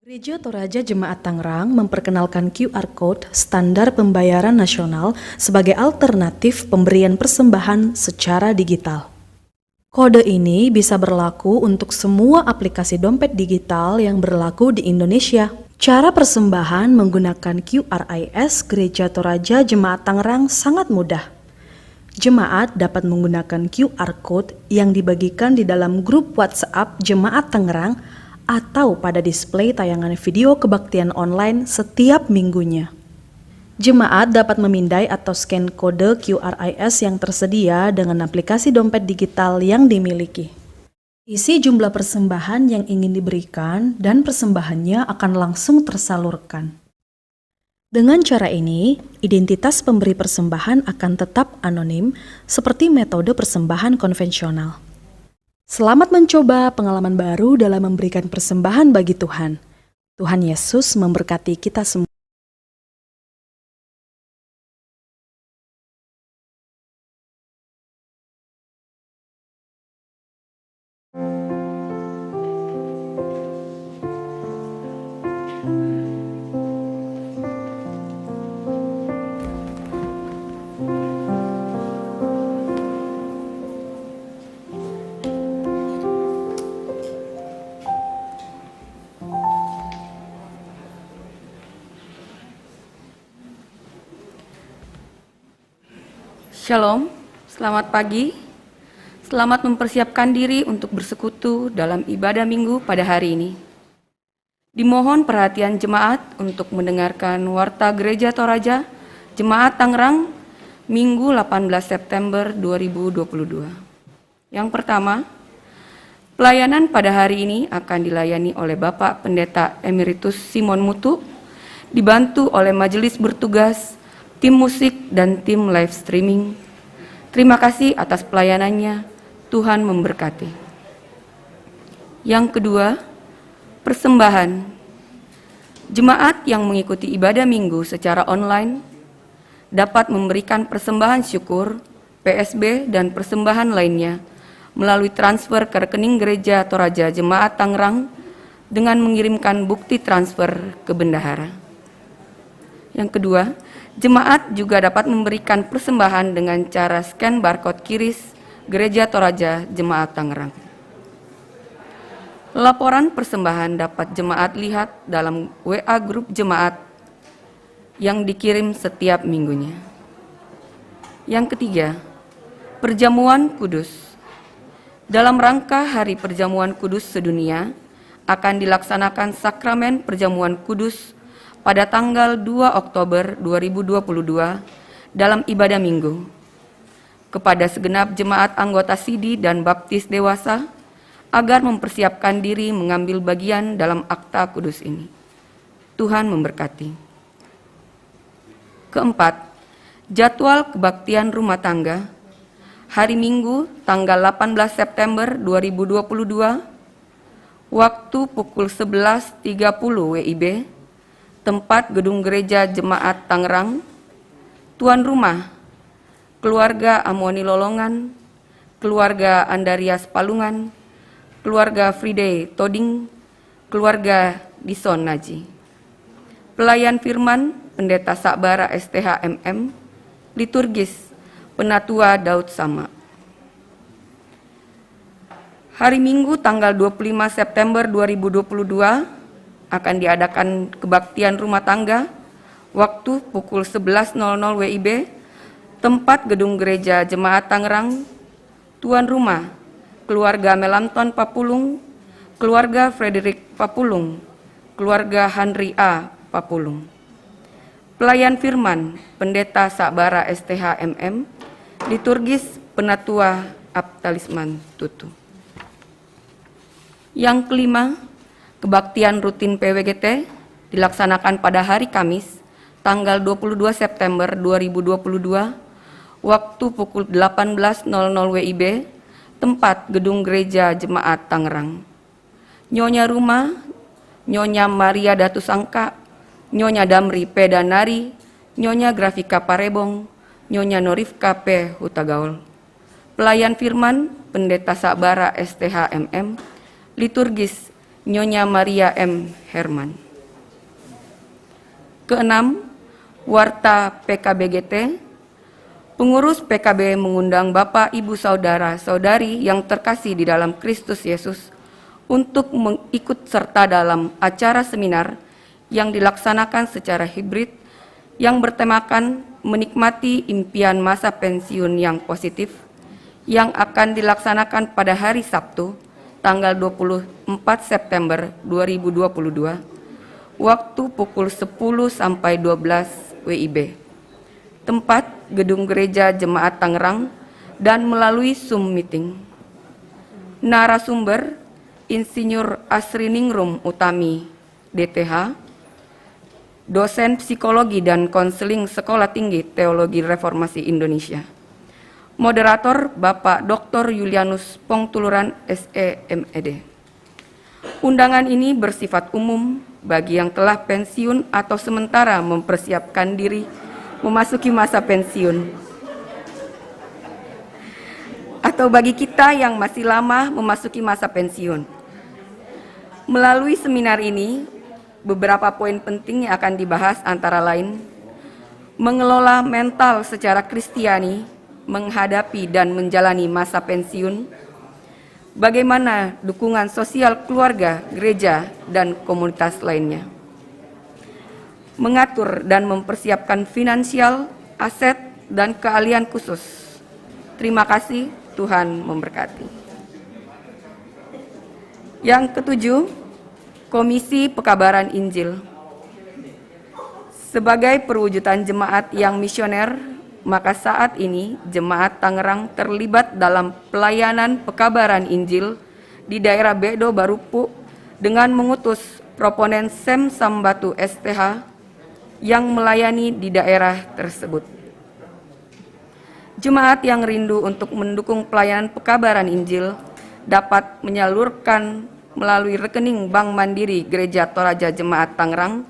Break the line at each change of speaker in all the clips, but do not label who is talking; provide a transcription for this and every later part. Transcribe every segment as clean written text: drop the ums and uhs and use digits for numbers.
Gereja Toraja Jemaat Tangerang memperkenalkan QR Code standar pembayaran nasional sebagai alternatif pemberian persembahan secara digital. Kode ini bisa berlaku untuk semua aplikasi dompet digital yang berlaku di Indonesia. Cara persembahan menggunakan QRIS Gereja Toraja Jemaat Tangerang sangat mudah. Jemaat dapat menggunakan QR Code yang dibagikan di dalam grup WhatsApp Jemaat Tangerang atau pada display tayangan video kebaktian online setiap minggunya. Jemaat dapat memindai atau scan kode QRIS yang tersedia dengan aplikasi dompet digital yang dimiliki. Isi jumlah persembahan yang ingin diberikan dan persembahannya akan langsung tersalurkan. Dengan cara ini, identitas pemberi persembahan akan tetap anonim seperti metode persembahan konvensional. Selamat mencoba pengalaman baru dalam memberikan persembahan bagi Tuhan. Tuhan Yesus memberkati kita semua.
Shalom, selamat pagi. Selamat mempersiapkan diri untuk bersekutu dalam ibadah minggu pada hari ini. Dimohon perhatian jemaat untuk mendengarkan Warta Gereja Toraja Jemaat Tangerang Minggu 18 September 2022. Yang pertama, pelayanan pada hari ini akan dilayani oleh Bapak Pendeta Emeritus Simon Mutu, dibantu oleh majelis bertugas, tim musik, dan tim live streaming. Terima kasih atas pelayanannya, Tuhan memberkati. Yang kedua, persembahan. Jemaat yang mengikuti ibadah minggu secara online dapat memberikan persembahan syukur, PSB, dan persembahan lainnya melalui transfer ke rekening Gereja Toraja Jemaat Tangerang dengan mengirimkan bukti transfer ke bendahara. Yang kedua, jemaat juga dapat memberikan persembahan dengan cara scan barcode QRIS Gereja Toraja Jemaat Tangerang. Laporan persembahan dapat jemaat lihat dalam WA grup jemaat yang dikirim setiap minggunya. Yang ketiga, perjamuan kudus. Dalam rangka Hari Perjamuan Kudus Sedunia, akan dilaksanakan sakramen perjamuan kudus pada tanggal 2 Oktober 2022 dalam ibadah minggu. Kepada segenap jemaat anggota Sidi dan Baptis dewasa, agar mempersiapkan diri mengambil bagian dalam akta kudus ini. Tuhan memberkati. Keempat, jadwal kebaktian rumah tangga. Hari Minggu, tanggal 18 September 2022, waktu pukul 11.30 WIB, tempat Gedung Gereja Jemaat Tangerang. Tuan rumah, keluarga Amoni Lolongan, keluarga Andarias Palungan, keluarga Friday Toding, keluarga Dison Naji. Pelayan firman, Pendeta Sakbara STH MM, liturgis, Penatua Daud Sama. Hari Minggu tanggal 25 September 2022 akan diadakan kebaktian rumah tangga, waktu pukul 11.00 WIB, tempat Gedung Gereja Jemaat Tangerang. Tuan rumah, keluarga Melanton Papulung, keluarga Frederick Papulung, keluarga Henry A. Papulung. Pelayan firman, Pendeta Sakbara STH MM, liturgis, Penatua Aptalisman Tutu. Yang kelima, kebaktian rutin PWGT dilaksanakan pada hari Kamis, tanggal 22 September 2022, waktu pukul 18.00 WIB, tempat Gedung Gereja Jemaat Tangerang. Nyonya rumah, Nyonya Maria Datu Sangka, Nyonya Damri Pedanari, Nyonya Grafika Parebong, Nyonya Norifka P. Hutagaul. Pelayan firman, Pendeta Sakbara STH MM, liturgis, Nyonya Maria M. Herman. Keenam, Warta PKBGT. Pengurus PKB mengundang Bapak, Ibu, Saudara, Saudari yang terkasih di dalam Kristus Yesus untuk mengikut serta dalam acara seminar yang dilaksanakan secara hibrid yang bertemakan menikmati impian masa pensiun yang positif yang akan dilaksanakan pada hari Sabtu, tanggal 24 September 2022, waktu pukul 10 sampai 12 WIB. Tempat Gedung Gereja Jemaat Tangerang dan melalui Zoom meeting. Narasumber Insinyur Asriningrum Utami, DTH, dosen psikologi dan konseling Sekolah Tinggi Teologi Reformasi Indonesia. Moderator Bapak Dr. Julianus Pongtuluran, SE, MED. Undangan ini bersifat umum bagi yang telah pensiun atau sementara mempersiapkan diri memasuki masa pensiun, atau bagi kita yang masih lama memasuki masa pensiun. Melalui seminar ini, beberapa poin penting yang akan dibahas antara lain, mengelola mental secara Kristiani, menghadapi dan menjalani masa pensiun, bagaimana dukungan sosial keluarga, gereja, dan komunitas lainnya, mengatur dan mempersiapkan finansial, aset, dan keahlian khusus. Terima kasih, Tuhan memberkati. Yang ketujuh, Komisi Pekabaran Injil. Sebagai perwujudan jemaat yang misioner, maka saat ini Jemaat Tangerang terlibat dalam pelayanan pekabaran Injil di daerah Bedo Barupu dengan mengutus proponen Sem Sambatu STH yang melayani di daerah tersebut. Jemaat yang rindu untuk mendukung pelayanan pekabaran Injil dapat menyalurkan melalui rekening Bank Mandiri Gereja Toraja Jemaat Tangerang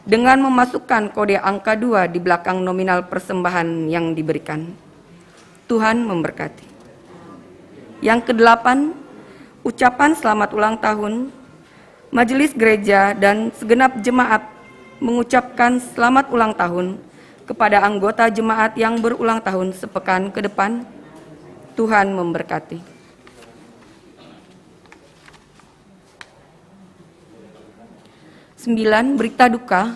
dengan memasukkan kode angka 2 di belakang nominal persembahan yang diberikan. Tuhan memberkati. Yang kedelapan, ucapan selamat ulang tahun. Majelis Gereja dan segenap jemaat mengucapkan selamat ulang tahun kepada anggota jemaat yang berulang tahun sepekan ke depan. Tuhan memberkati. Sembilan, berita duka.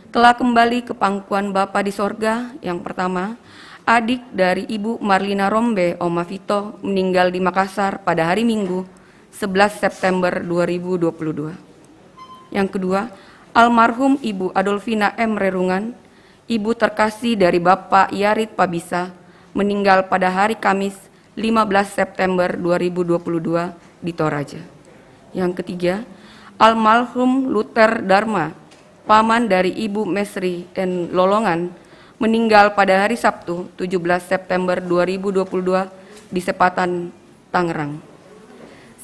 Telah kembali ke pangkuan Bapa di sorga. Yang pertama, adik dari Ibu Marlina Rombe, Oma Vito, meninggal di Makassar pada hari Minggu, 11 September 2022. Yang kedua, almarhum Ibu Adolfina M. Rerungan, ibu terkasih dari Bapak Yarit Pabisa, meninggal pada hari Kamis 15 September 2022 di Toraja. Yang ketiga, almarhum Luther Dharma, paman dari Ibu Mesri N. Lolongan, meninggal pada hari Sabtu 17 September 2022 di Sepatan, Tangerang.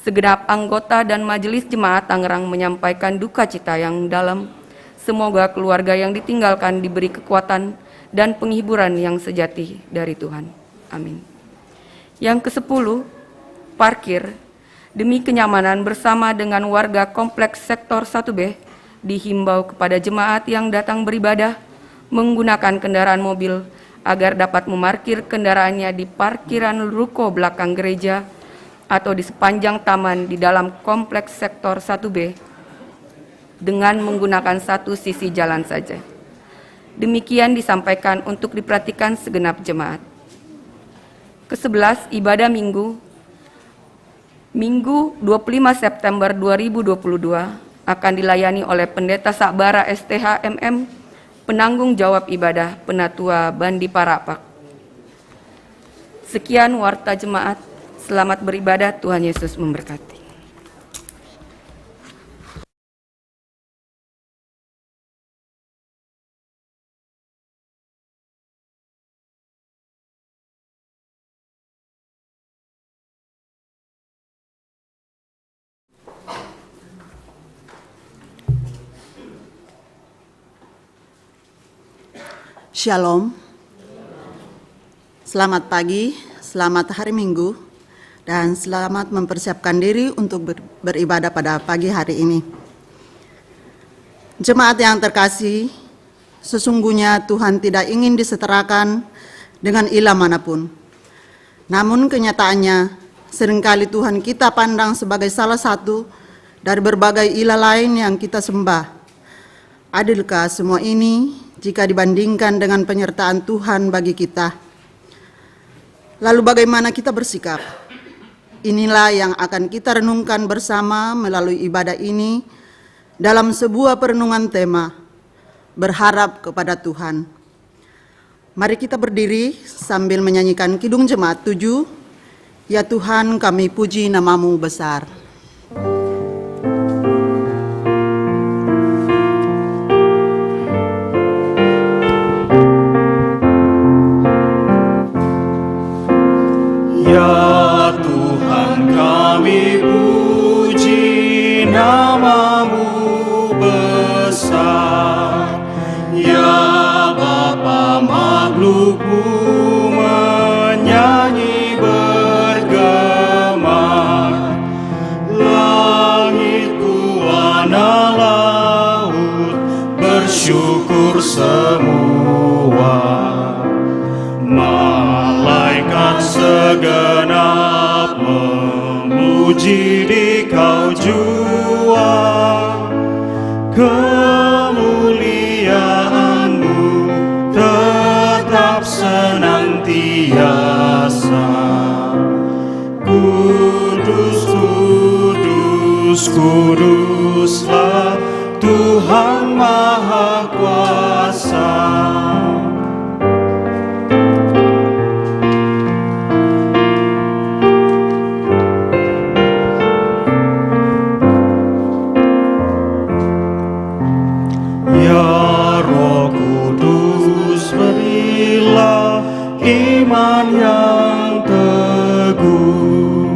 Segenap anggota dan majelis jemaat Tangerang menyampaikan duka cita yang dalam. Semoga keluarga yang ditinggalkan diberi kekuatan dan penghiburan yang sejati dari Tuhan. Amin. Yang ke-10, parkir. Demi kenyamanan bersama dengan warga kompleks sektor 1B, dihimbau kepada jemaat yang datang beribadah menggunakan kendaraan mobil agar dapat memarkir kendaraannya di parkiran ruko belakang gereja atau di sepanjang taman di dalam kompleks sektor 1B dengan menggunakan satu sisi jalan saja. Demikian disampaikan untuk diperhatikan segenap jemaat. Ke-11, ibadah Minggu. Minggu 25 September 2022 akan dilayani oleh Pendeta Sakbara STH MM, penanggung jawab ibadah Penatua Bandi Parapak. Sekian warta jemaat. Selamat beribadah, Tuhan Yesus memberkati.
Shalom. Selamat pagi, selamat hari Minggu, dan selamat mempersiapkan diri untuk beribadah pada pagi hari ini. Jemaat yang terkasih, sesungguhnya Tuhan tidak ingin disetarakan dengan ilah manapun. Namun kenyataannya, seringkali Tuhan kita pandang sebagai salah satu dari berbagai ilah lain yang kita sembah. Adilkah semua ini jika dibandingkan dengan penyertaan Tuhan bagi kita? Lalu bagaimana kita bersikap? Inilah yang akan kita renungkan bersama melalui ibadah ini dalam sebuah perenungan tema, berharap kepada Tuhan. Mari kita berdiri sambil menyanyikan Kidung Jemaat 7, Ya Tuhan kami puji nama-Mu besar.
Ya Tuhan kami puji nama-Mu besar, ya Bapa makhluk-Mu menyanyi bergema, langit kuana laut bersyukur semua, malaikat segenap memuji di Kau jua, kemuliaan-Mu tetap senantiasa. Kudus, kudus, kuduslah Tuhan Maha Kuasa. Ya Roh Kudus, berilah iman yang teguh,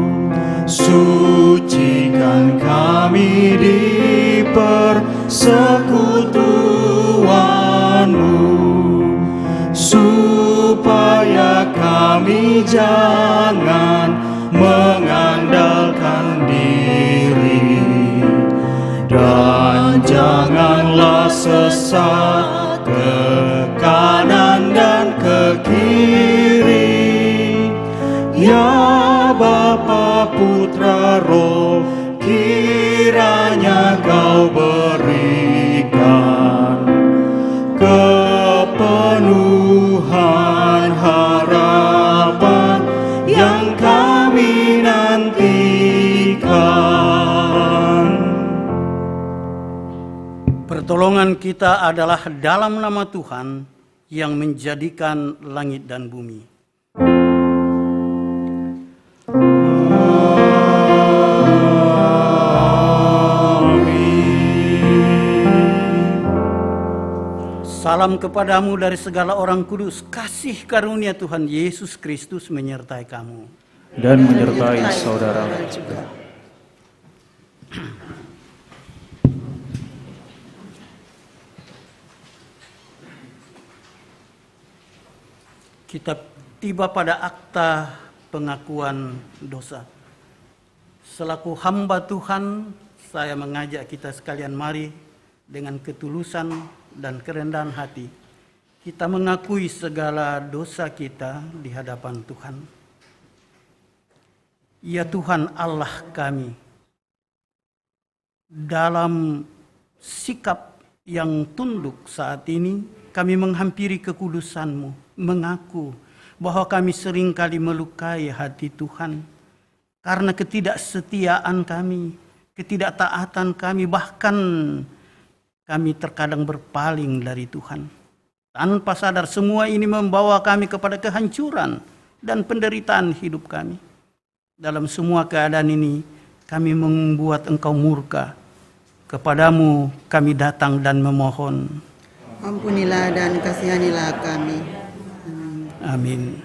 sucikan kami di persekutuan-Mu, supaya kami jangan mengandalkan diri, dan janganlah sesat ke kanan dan ke kiri. Ya Bapa, Putra, Roh, kiranya Kau berikan kepenuhan harapan yang kami nantikan. Pertolongan kita adalah dalam nama Tuhan yang menjadikan langit dan bumi. Salam kepadamu dari segala orang kudus, kasih karunia Tuhan Yesus Kristus menyertai kamu.
Dan menyertai saudara juga.
Kita tiba pada akta pengakuan dosa. Selaku hamba Tuhan, saya mengajak kita sekalian mari dengan ketulusan dan kerendahan hati kita mengakui segala dosa kita di hadapan Tuhan. Ya Tuhan Allah kami, dalam sikap yang tunduk saat ini kami menghampiri kekudusan-Mu, mengaku bahwa kami seringkali melukai hati Tuhan karena ketidaksetiaan kami, ketidaktaatan kami, bahkan kami terkadang berpaling dari Tuhan. Tanpa sadar semua ini membawa kami kepada kehancuran dan penderitaan hidup kami. Dalam semua keadaan ini kami membuat Engkau murka. Kepadamu kami datang dan memohon.
Ampunilah dan kasihanilah kami.
Amin.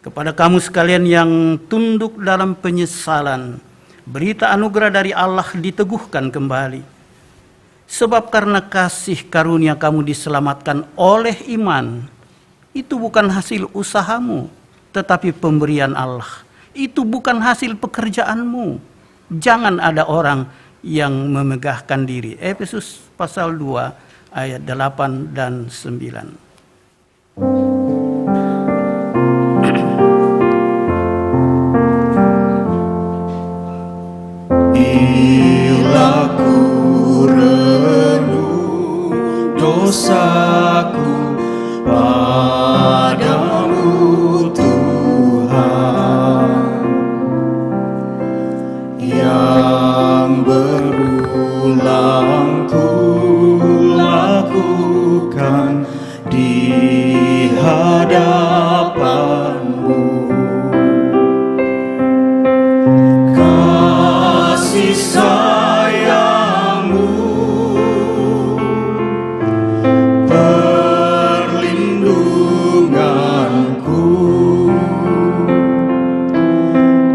Kepada kamu sekalian yang tunduk dalam penyesalan, berita anugerah dari Allah diteguhkan kembali. Sebab karena kasih karunia kamu diselamatkan oleh iman. Itu bukan hasil usahamu, tetapi pemberian Allah. Itu bukan hasil pekerjaanmu. Jangan ada orang yang memegahkan diri. Efesus pasal 2 ayat 8 dan 9.
Bila ku renung dosaku padamu Tuhan, yang berulang ku lakukan di hadapanmu. Kasih sayangmu, perlindunganku,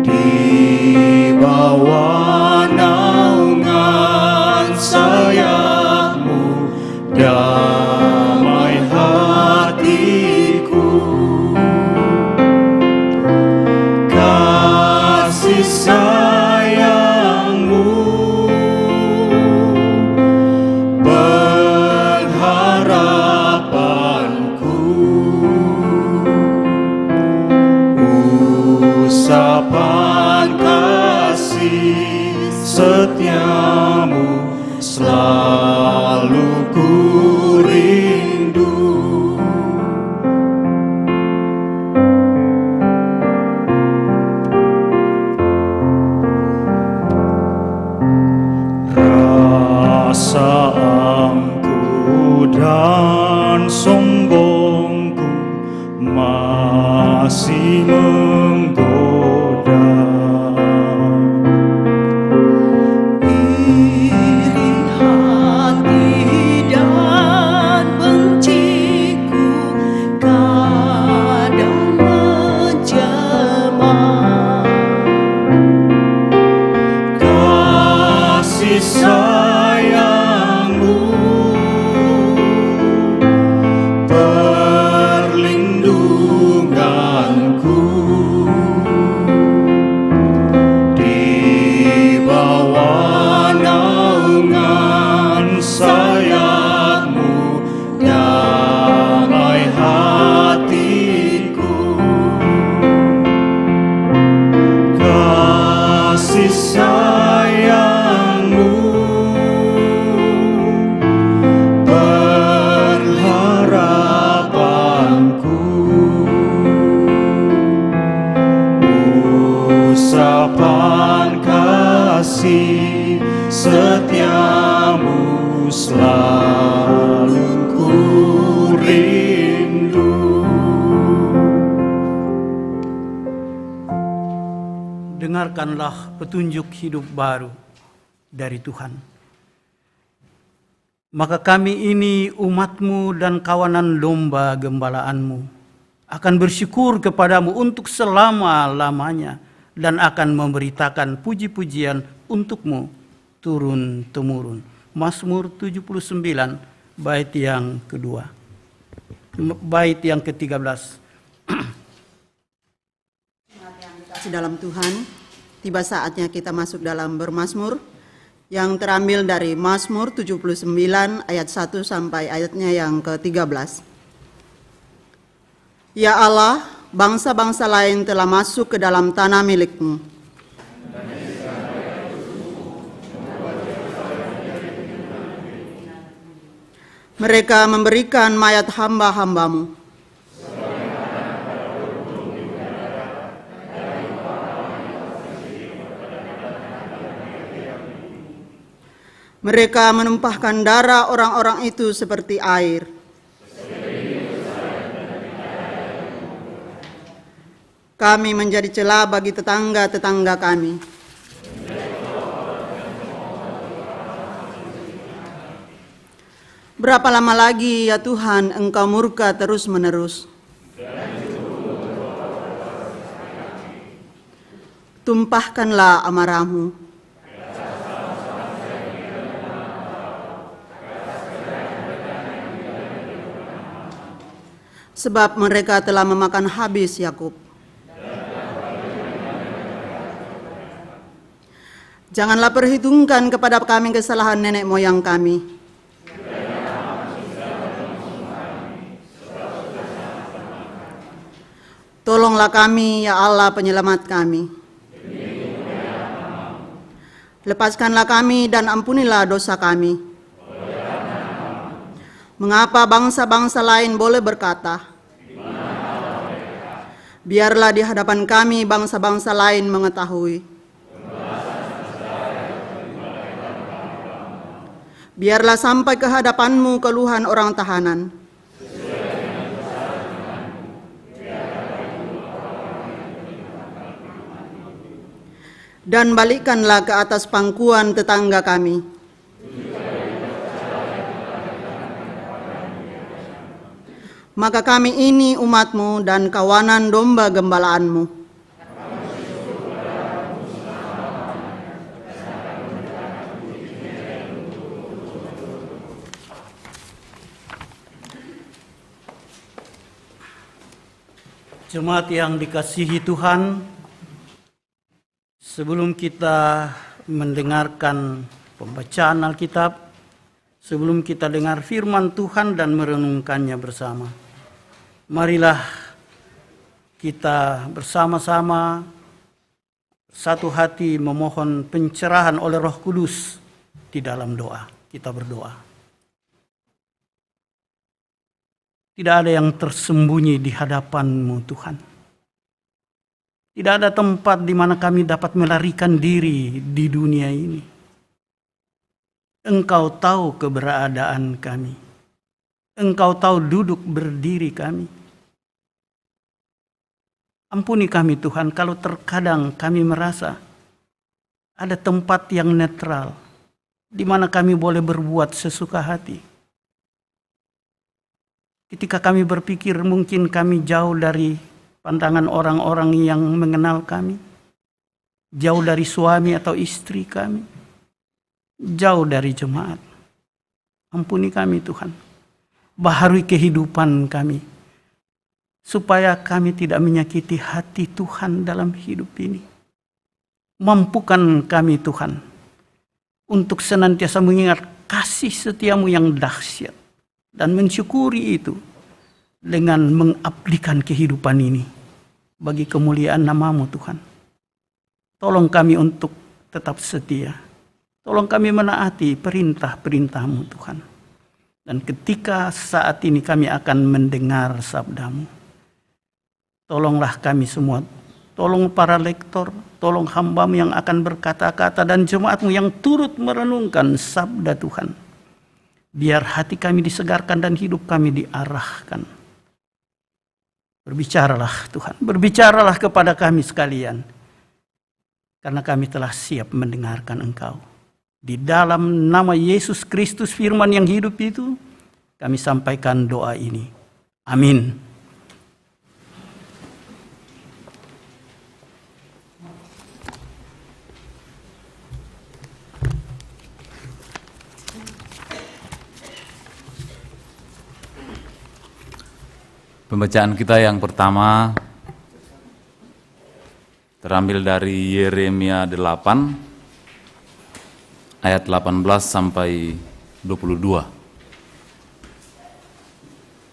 di bawah naungan sayapmu, damai hatiku. Kasih sayangmu, pengharapanku, usapan kasih setiamu selalu ku rindu. Rasa angku dan sombongku masih menggoda. Iri hati dan benciku kadang menjelma. Kasih sayangmu, perlindunganku, di bawah naungan sayapmu, damai hatiku. Kasih sayangmu, pengharapanku, usapan kasih setiamu selalu ku rindu.
Dengarkanlah petunjuk hidup baru dari Tuhan. Maka kami ini umat-Mu dan kawanan domba gembalaanmu akan bersyukur kepadamu untuk selama-lamanya dan akan memberitakan puji-pujian untuk-Mu turun-temurun. Mazmur 79 bait yang kedua. Bait yang ke-13.
Dalam Tuhan, tiba saatnya kita masuk dalam bermazmur yang terambil dari Mazmur 79 ayat 1 sampai ayatnya yang ke-13. Ya Allah, bangsa-bangsa lain telah masuk ke dalam tanah milik-Mu. Mereka memberikan mayat hamba-hamba-Mu. Mereka menumpahkan darah orang-orang itu seperti air. Kami menjadi celah bagi tetangga-tetangga kami. Berapa lama lagi ya Tuhan Engkau murka terus-menerus? Tumpahkanlah amarah-Mu. Sebab mereka telah memakan habis Yakub. Janganlah perhitungkan kepada kami kesalahan nenek moyang kami. Tolonglah kami, ya Allah penyelamat kami. Lepaskanlah kami dan ampunilah dosa kami. Mengapa bangsa-bangsa lain boleh berkata, biarlah di hadapan kami bangsa-bangsa lain mengetahui. Biarlah sampai ke hadapanmu keluhan orang tahanan. Dan balikkanlah ke atas pangkuan tetangga kami. Maka kami ini umatmu dan kawanan domba gembalaanmu.
Jemaat yang dikasihi Tuhan, sebelum kita mendengarkan pembacaan Alkitab, sebelum kita dengar firman Tuhan dan merenungkannya bersama, marilah kita bersama-sama satu hati memohon pencerahan oleh Roh Kudus di dalam doa. Kita berdoa. Tidak ada yang tersembunyi di hadapan-Mu, Tuhan. Tidak ada tempat di mana kami dapat melarikan diri di dunia ini. Engkau tahu keberadaan kami. Engkau tahu duduk berdiri kami. Ampuni kami Tuhan kalau terkadang kami merasa ada tempat yang netral di mana kami boleh berbuat sesuka hati. Ketika kami berpikir mungkin kami jauh dari pandangan orang-orang yang mengenal kami, jauh dari suami atau istri kami, jauh dari jemaat. Ampuni kami Tuhan, baharui kehidupan kami, supaya kami tidak menyakiti hati Tuhan dalam hidup ini. Mampukan kami Tuhan, untuk senantiasa mengingat kasih setiamu yang dahsyat, dan mensyukuri itu dengan mengabdikan kehidupan ini bagi kemuliaan nama-Mu Tuhan. Tolong kami untuk tetap setia. Tolong kami menaati perintah-perintah-Mu Tuhan. Dan ketika saat ini kami akan mendengar sabda-Mu, tolonglah kami semua. Tolong para lektor, tolong hamba-Mu yang akan berkata-kata dan jemaat-Mu yang turut merenungkan sabda Tuhan. Biar hati kami disegarkan dan hidup kami diarahkan. Berbicaralah Tuhan, berbicaralah kepada kami sekalian. Karena kami telah siap mendengarkan Engkau. Di dalam nama Yesus Kristus firman yang hidup itu, kami sampaikan doa ini. Amin.
Pembacaan kita yang pertama terambil dari Yeremia 8 ayat 18 sampai 22.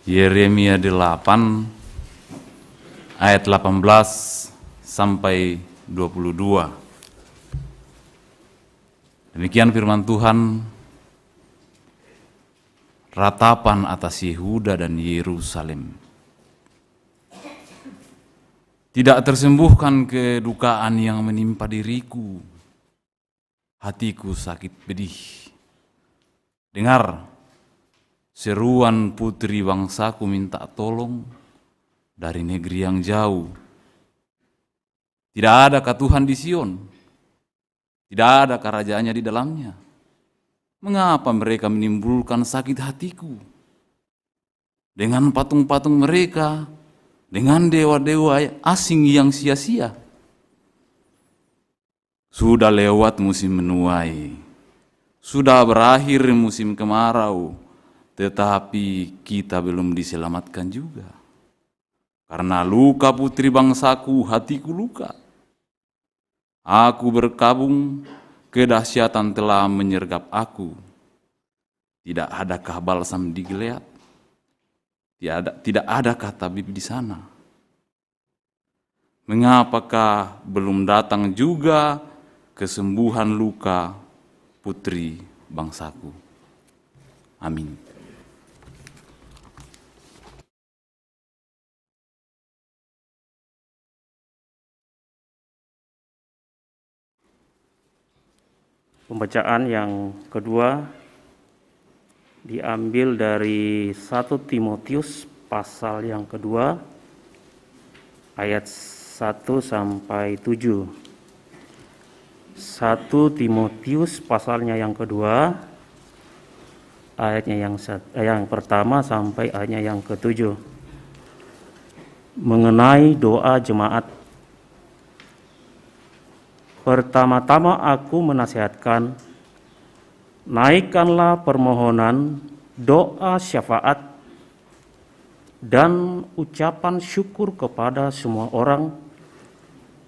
Yeremia 8 ayat 18 sampai 22. Demikian firman Tuhan, ratapan atas Yehuda dan Yerusalem. Tidak tersembuhkan kedukaan yang menimpa diriku. Hatiku sakit pedih. Dengar, seruan putri bangsaku minta tolong dari negeri yang jauh. Tidak adakah Tuhan di Sion? Tidak ada kerajaannya di dalamnya? Mengapa mereka menimbulkan sakit hatiku? Dengan patung-patung mereka, dengan dewa-dewa asing yang sia-sia. Sudah lewat musim menuai, sudah berakhir musim kemarau, tetapi kita belum diselamatkan juga. Karena luka putri bangsaku, hatiku luka. Aku berkabung, kedahsyatan telah menyergap aku. Tidak adakah balsam di Gilead? Tidak adakah tabib di sana? mengapakah belum datang juga kesembuhan luka putri bangsaku? Amin.
Pembacaan yang kedua diambil dari 1 Timotius pasal yang kedua ayat 1 sampai 7. 1 Timotius pasalnya yang kedua ayatnya yang pertama sampai ayatnya yang ke-7. Mengenai doa jemaat. Pertama-tama aku menasihatkan, naikkanlah permohonan, doa syafaat, dan ucapan syukur kepada semua orang,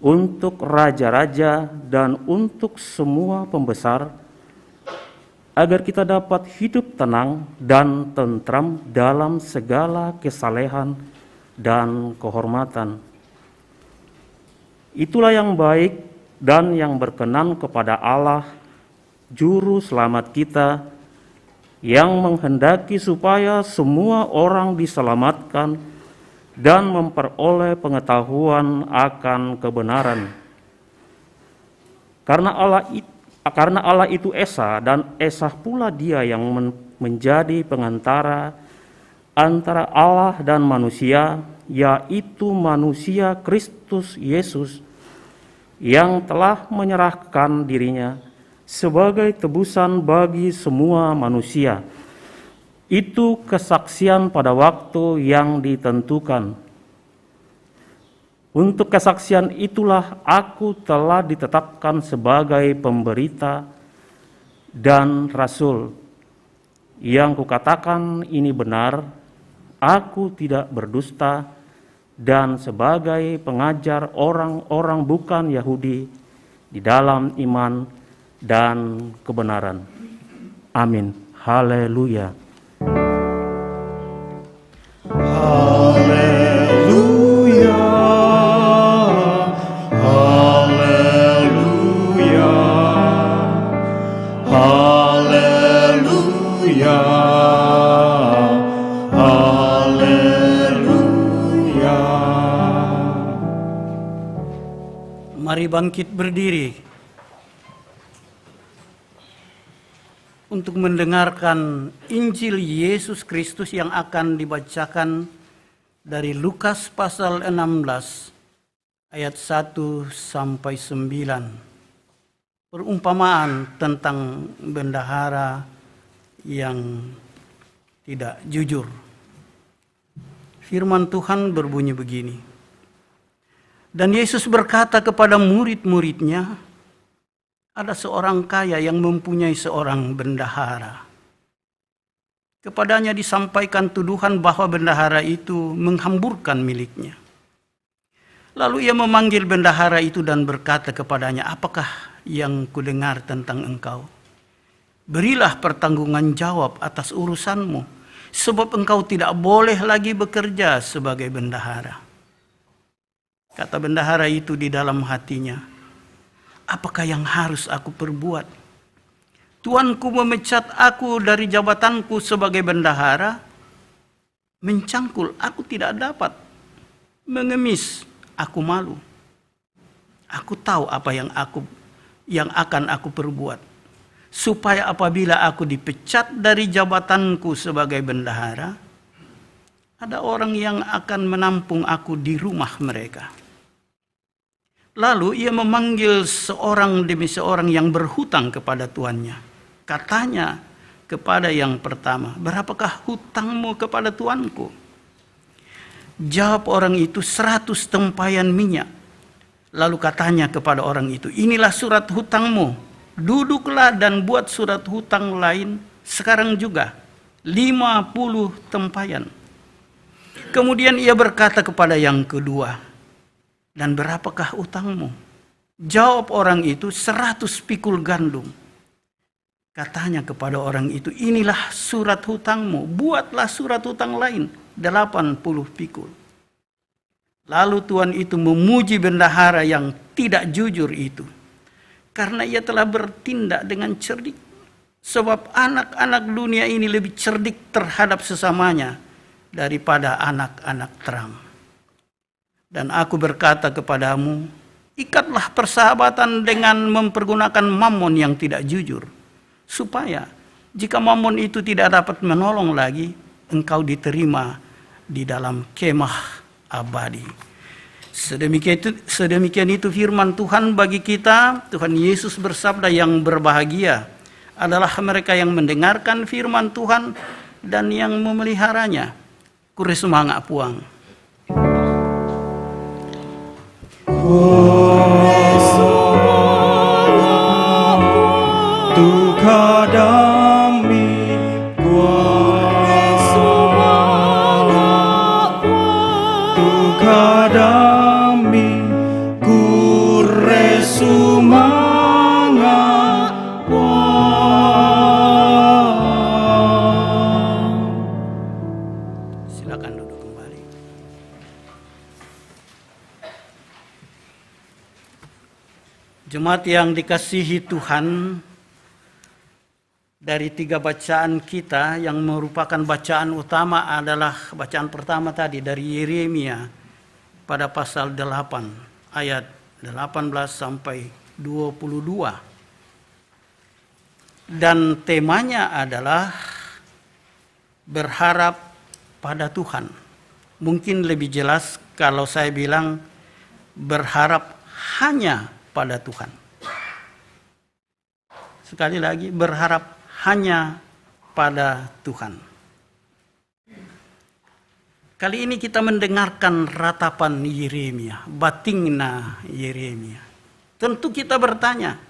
untuk raja-raja dan untuk semua pembesar, agar kita dapat hidup tenang dan tentram dalam segala kesalehan dan kehormatan. Itulah yang baik dan yang berkenan kepada Allah, Juru Selamat kita, yang menghendaki supaya semua orang diselamatkan dan memperoleh pengetahuan akan kebenaran. Karena Allah itu Esa, dan Esa pula Dia yang menjadi pengantara antara Allah dan manusia, yaitu manusia Kristus Yesus, yang telah menyerahkan dirinya sebagai tebusan bagi semua manusia. Itu kesaksian pada waktu yang ditentukan. Untuk kesaksian itulah aku telah ditetapkan sebagai pemberita dan rasul. Yang kukatakan ini benar, aku tidak berdusta, dan sebagai pengajar orang-orang bukan Yahudi di dalam iman dan kebenaran. Amin. Haleluya.
Haleluya. Haleluya. Haleluya. Haleluya.
Mari bangkit berdiri untuk mendengarkan Injil Yesus Kristus yang akan dibacakan dari Lukas pasal 16 ayat 1 sampai 9. Perumpamaan tentang bendahara yang tidak jujur. Firman Tuhan berbunyi begini. Dan Yesus berkata kepada murid-muridnya, ada seorang kaya yang mempunyai seorang bendahara. Kepadanya disampaikan tuduhan bahwa bendahara itu menghamburkan miliknya. Lalu ia memanggil bendahara itu dan berkata kepadanya, apakah yang kudengar tentang engkau? Berilah pertanggungan jawab atas urusanmu, sebab engkau tidak boleh lagi bekerja sebagai bendahara. Kata bendahara itu di dalam hatinya, apakah yang harus aku perbuat? Tuanku memecat aku dari jabatanku sebagai bendahara, mencangkul aku tidak dapat, mengemis aku malu. Aku tahu apa yang akan aku perbuat, supaya apabila aku dipecat dari jabatanku sebagai bendahara, ada orang yang akan menampung aku di rumah mereka. Lalu ia memanggil seorang demi seorang yang berhutang kepada tuannya. Katanya kepada yang pertama, berapakah hutangmu kepada tuanku? Jawab orang itu, 100 tempayan minyak. Lalu katanya kepada orang itu, inilah surat hutangmu. Duduklah dan buat surat hutang lain sekarang juga, 50 tempayan. Kemudian ia berkata kepada yang kedua, dan berapakah utangmu? Jawab orang itu, 100 pikul gandum. Katanya kepada orang itu, inilah surat hutangmu, buatlah surat hutang lain, 80 pikul. Lalu Tuhan itu memuji bendahara yang tidak jujur itu, karena ia telah bertindak dengan cerdik. Sebab anak-anak dunia ini lebih cerdik terhadap sesamanya daripada anak-anak terang. Dan aku berkata kepadamu, ikatlah persahabatan dengan mempergunakan mamon yang tidak jujur, supaya jika mamon itu tidak dapat menolong lagi, engkau diterima di dalam kemah abadi. Sedemikian itu firman Tuhan bagi kita. Tuhan Yesus bersabda, yang berbahagia adalah mereka yang mendengarkan firman Tuhan dan yang memeliharanya. Kure semangat puang.
Tukadami Tukadami kure sumanga
Silakan duduk kembali. Jemaat yang dikasihi Tuhan, dari 3 bacaan kita yang merupakan bacaan utama adalah bacaan pertama tadi dari Yeremia pada pasal 8 ayat 18 sampai 22. Dan temanya adalah berharap pada Tuhan. Mungkin lebih jelas kalau saya bilang berharap hanya pada Tuhan. Sekali lagi, berharap hanya pada Tuhan. Kali ini kita mendengarkan ratapan Yeremia, batingna Yeremia. Tentu kita bertanya,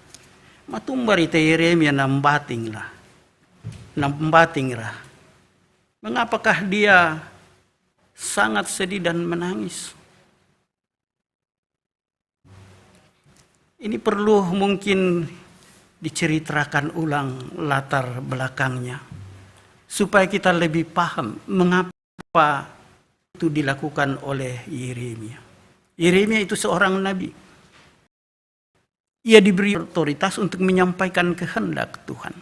matumbari te Yeremia nambatinglah. Mengapakah dia sangat sedih dan menangis? Ini perlu mungkin diceritakan ulang latar belakangnya, supaya kita lebih paham mengapa itu dilakukan oleh Yeremia. Yeremia itu seorang nabi. Ia diberi otoritas untuk menyampaikan kehendak Tuhan.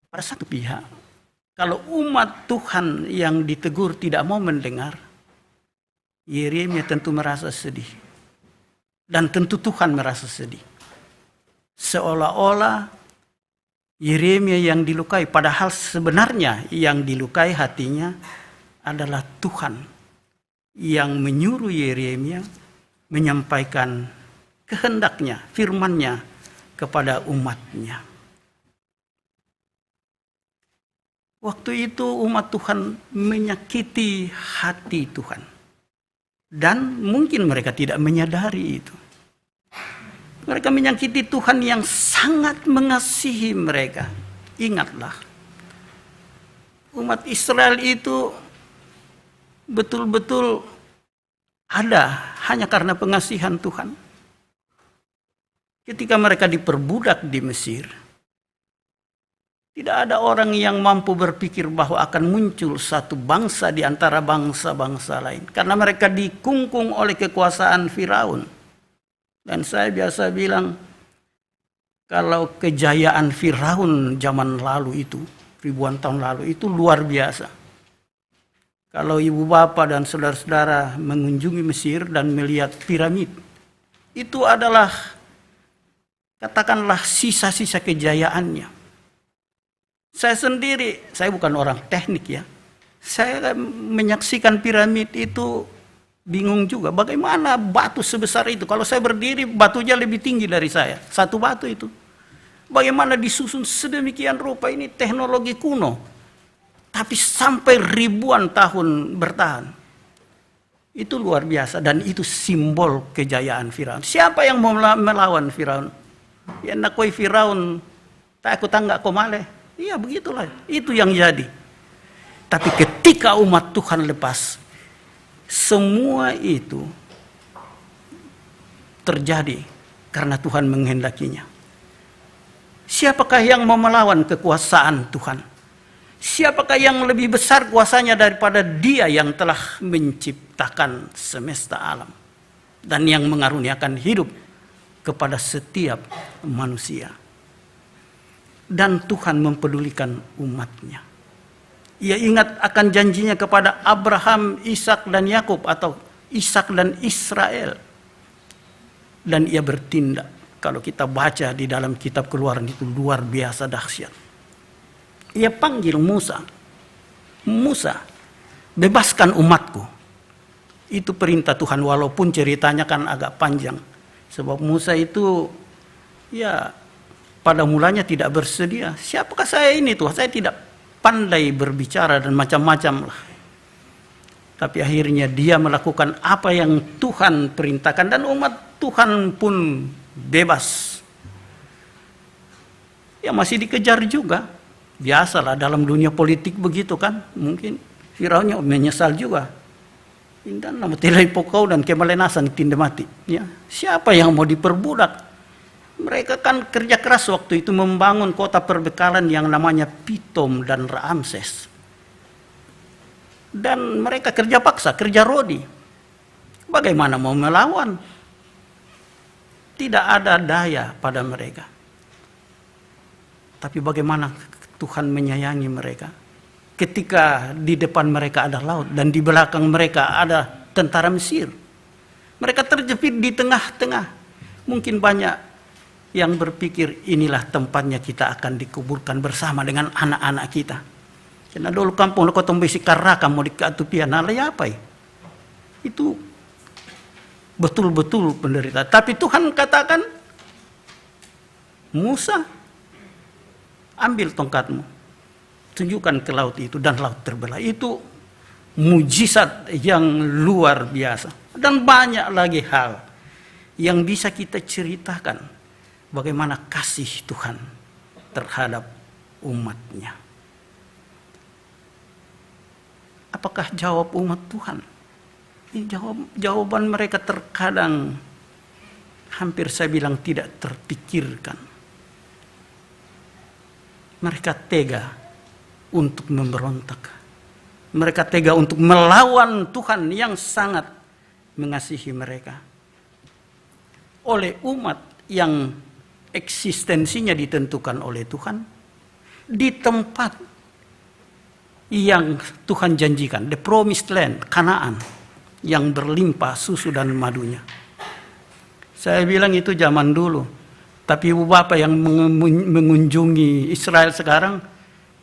Pada satu pihak, kalau umat Tuhan yang ditegur tidak mau mendengar, Yeremia tentu merasa sedih. Dan tentu Tuhan merasa sedih. Seolah-olah Yeremia yang dilukai, padahal sebenarnya yang dilukai hatinya adalah Tuhan yang menyuruh Yeremia menyampaikan kehendaknya, firman-Nya kepada umatnya. Waktu itu umat Tuhan menyakiti hati Tuhan. Dan mungkin mereka tidak menyadari itu. Mereka menyakiti Tuhan yang sangat mengasihi mereka. Ingatlah, umat Israel itu betul-betul ada hanya karena pengasihan Tuhan. Ketika mereka diperbudak di Mesir, tidak ada orang yang mampu berpikir bahwa akan muncul satu bangsa di antara bangsa-bangsa lain. Karena mereka dikungkung oleh kekuasaan Firaun. Dan saya biasa bilang, kalau kejayaan Firaun zaman lalu itu, ribuan tahun lalu itu luar biasa. Kalau ibu bapak dan saudara-saudara mengunjungi Mesir dan melihat piramid, itu adalah, katakanlah, sisa-sisa kejayaannya. Saya sendiri, saya bukan orang teknik ya, saya menyaksikan piramid itu bingung juga, bagaimana batu sebesar itu. Kalau saya berdiri, batunya lebih tinggi dari saya, satu batu itu. Bagaimana disusun sedemikian rupa, ini teknologi kuno. Tapi sampai ribuan tahun bertahan. Itu luar biasa dan itu simbol kejayaan Firaun. Siapa yang mau melawan Firaun? Ya nakoi Firaun, tak aku tangga komale. Iya begitulah, itu yang jadi. Tapi ketika umat Tuhan lepas, semua itu terjadi karena Tuhan menghendakinya. Siapakah yang mau melawan kekuasaan Tuhan? Siapakah yang lebih besar kuasanya daripada Dia yang telah menciptakan semesta alam dan yang mengaruniakan hidup kepada setiap manusia. Dan Tuhan mempedulikan umatnya. Ia ingat akan janjinya kepada Abraham, Ishak dan Yakub atau Ishak dan Israel. Dan ia bertindak. Kalau kita baca di dalam kitab Keluaran itu luar biasa dahsyat. Ia panggil Musa. Musa, bebaskan umatku. Itu perintah Tuhan walaupun ceritanya kan agak panjang. Sebab Musa itu ya pada mulanya tidak bersedia. Siapakah saya ini Tuhan? Saya tidak pandai berbicara dan macam-macam lah. Tapi akhirnya dia melakukan apa yang Tuhan perintahkan dan umat Tuhan pun bebas. Ya masih dikejar juga. Biasalah dalam dunia politik begitu kan. Mungkin Firaunnya menyesal juga. Dan nama tilai pokau dan kemalenasan tinda mati. Ya, siapa yang mau diperbudak? Mereka kan kerja keras waktu itu membangun kota perbekalan yang namanya Pitom dan Ramses. Dan mereka kerja paksa, kerja rodi. Bagaimana mau melawan? Tidak ada daya pada mereka. Tapi bagaimana Tuhan menyayangi mereka? Ketika di depan mereka ada laut dan di belakang mereka ada tentara Mesir. Mereka terjepit di tengah-tengah. Mungkin banyak yang berpikir inilah tempatnya kita akan dikuburkan bersama dengan anak-anak kita. Karena dulu kampung lekotong besi karaka mau dikatupian alay apa ya? Itu betul-betul penderita. Tapi Tuhan katakan, Musa, ambil tongkatmu, tunjukkan ke laut itu dan laut terbelah. Itu mujizat yang luar biasa. Dan banyak lagi hal yang bisa kita ceritakan bagaimana kasih Tuhan terhadap umatnya. Apakah jawab umat Tuhan? Jawaban mereka terkadang hampir saya bilang tidak terpikirkan. Mereka tega untuk memberontak. Mereka tega untuk melawan Tuhan yang sangat mengasihi mereka. Oleh umat yang eksistensinya ditentukan oleh Tuhan, di tempat yang Tuhan janjikan, the promised land, Kanaan, yang berlimpah susu dan madunya. Saya bilang itu zaman dulu. Tapi ibu bapak yang mengunjungi Israel sekarang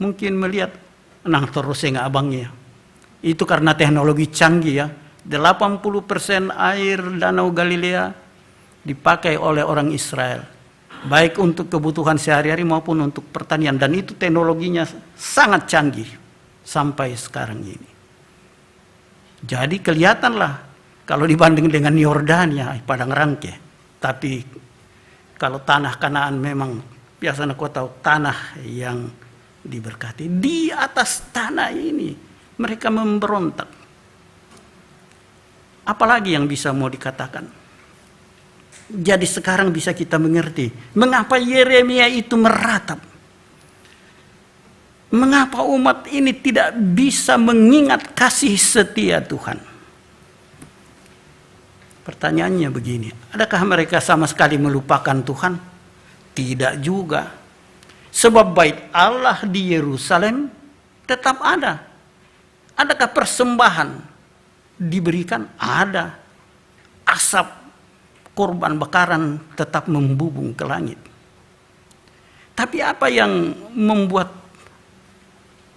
mungkin melihat nang terus nggak abangnya. Itu karena teknologi canggih ya. 80% air Danau Galilea dipakai oleh orang Israel. Baik untuk kebutuhan sehari-hari maupun untuk pertanian. Dan itu teknologinya sangat canggih sampai sekarang ini. Jadi kelihatanlah kalau dibanding dengan Yordania, Padang Rangke. Tapi kalau tanah Kanaan memang biasanya kau tahu tanah yang diberkati. Di atas tanah ini mereka memberontak. Apalagi yang bisa mau dikatakan? Jadi sekarang bisa kita mengerti mengapa Yeremia itu meratap. Mengapa umat ini tidak bisa mengingat kasih setia Tuhan? Pertanyaannya begini, adakah mereka sama sekali melupakan Tuhan? Tidak juga. Sebab bait Allah di Yerusalem tetap ada. Adakah persembahan diberikan? Ada. Asap korban bakaran tetap membubung ke langit. Tapi apa yang membuat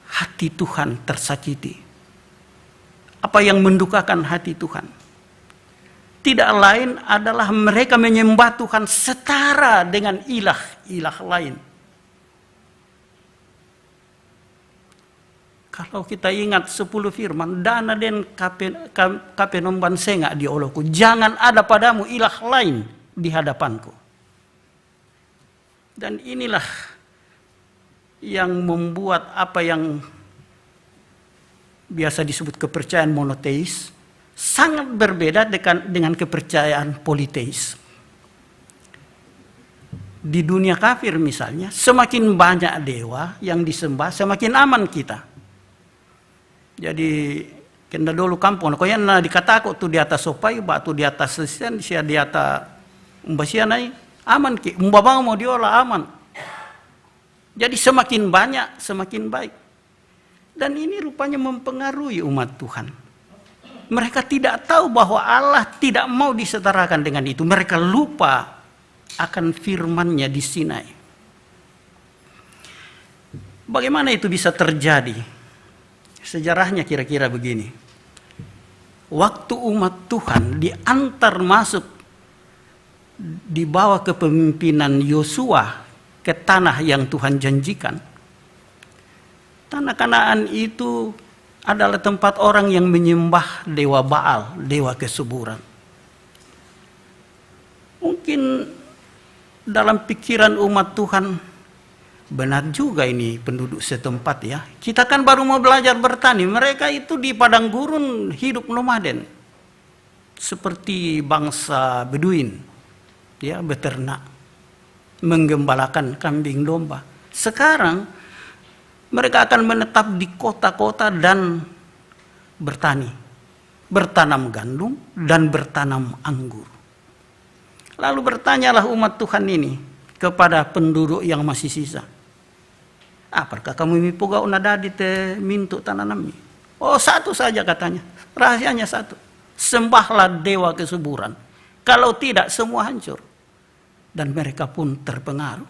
hati Tuhan tersakiti? Apa yang mendukakan hati Tuhan? Tidak lain adalah mereka menyembah Tuhan setara dengan ilah-ilah lain. Kalau kita ingat 10 firman, dana den kapenom bansenga di oloku, jangan ada padamu ilah lain di hadapanku. Dan inilah yang membuat apa yang biasa disebut kepercayaan monoteis sangat berbeda dengan kepercayaan politeis. Di dunia kafir misalnya, semakin banyak dewa yang disembah, semakin aman kita. Jadi, kena dulu kampung, kau yang dikata tu di atas sopai, batu di atas sesian, sia di atas umbasianai, aman ki, umbabang mau diolah aman. Jadi semakin banyak, semakin baik. Dan ini rupanya mempengaruhi umat Tuhan. Mereka tidak tahu bahwa Allah tidak mau disetarakan dengan itu. Mereka lupa akan firman-Nya di Sinai. Bagaimana itu bisa terjadi? Sejarahnya kira-kira begini. Waktu umat Tuhan diantar masuk di bawah kepemimpinan Yosua ke tanah yang Tuhan janjikan. Tanah Kanaan itu adalah tempat orang yang menyembah dewa Baal, dewa kesuburan. Mungkin dalam pikiran umat Tuhan, benar juga ini penduduk setempat ya. Kita kan baru mau belajar bertani, mereka itu di padang gurun hidup nomaden. Seperti bangsa Beduin, ya, beternak, menggembalakan kambing domba. Sekarang mereka akan menetap di kota-kota dan bertani, bertanam gandum dan bertanam anggur. Lalu bertanyalah umat Tuhan ini kepada penduduk yang masih sisa. Apakah kamu mipuga unadadi te mintu tananami? Oh, satu saja katanya. Rahasianya satu. Sembahlah dewa kesuburan. Kalau tidak semua hancur. Dan mereka pun terpengaruh.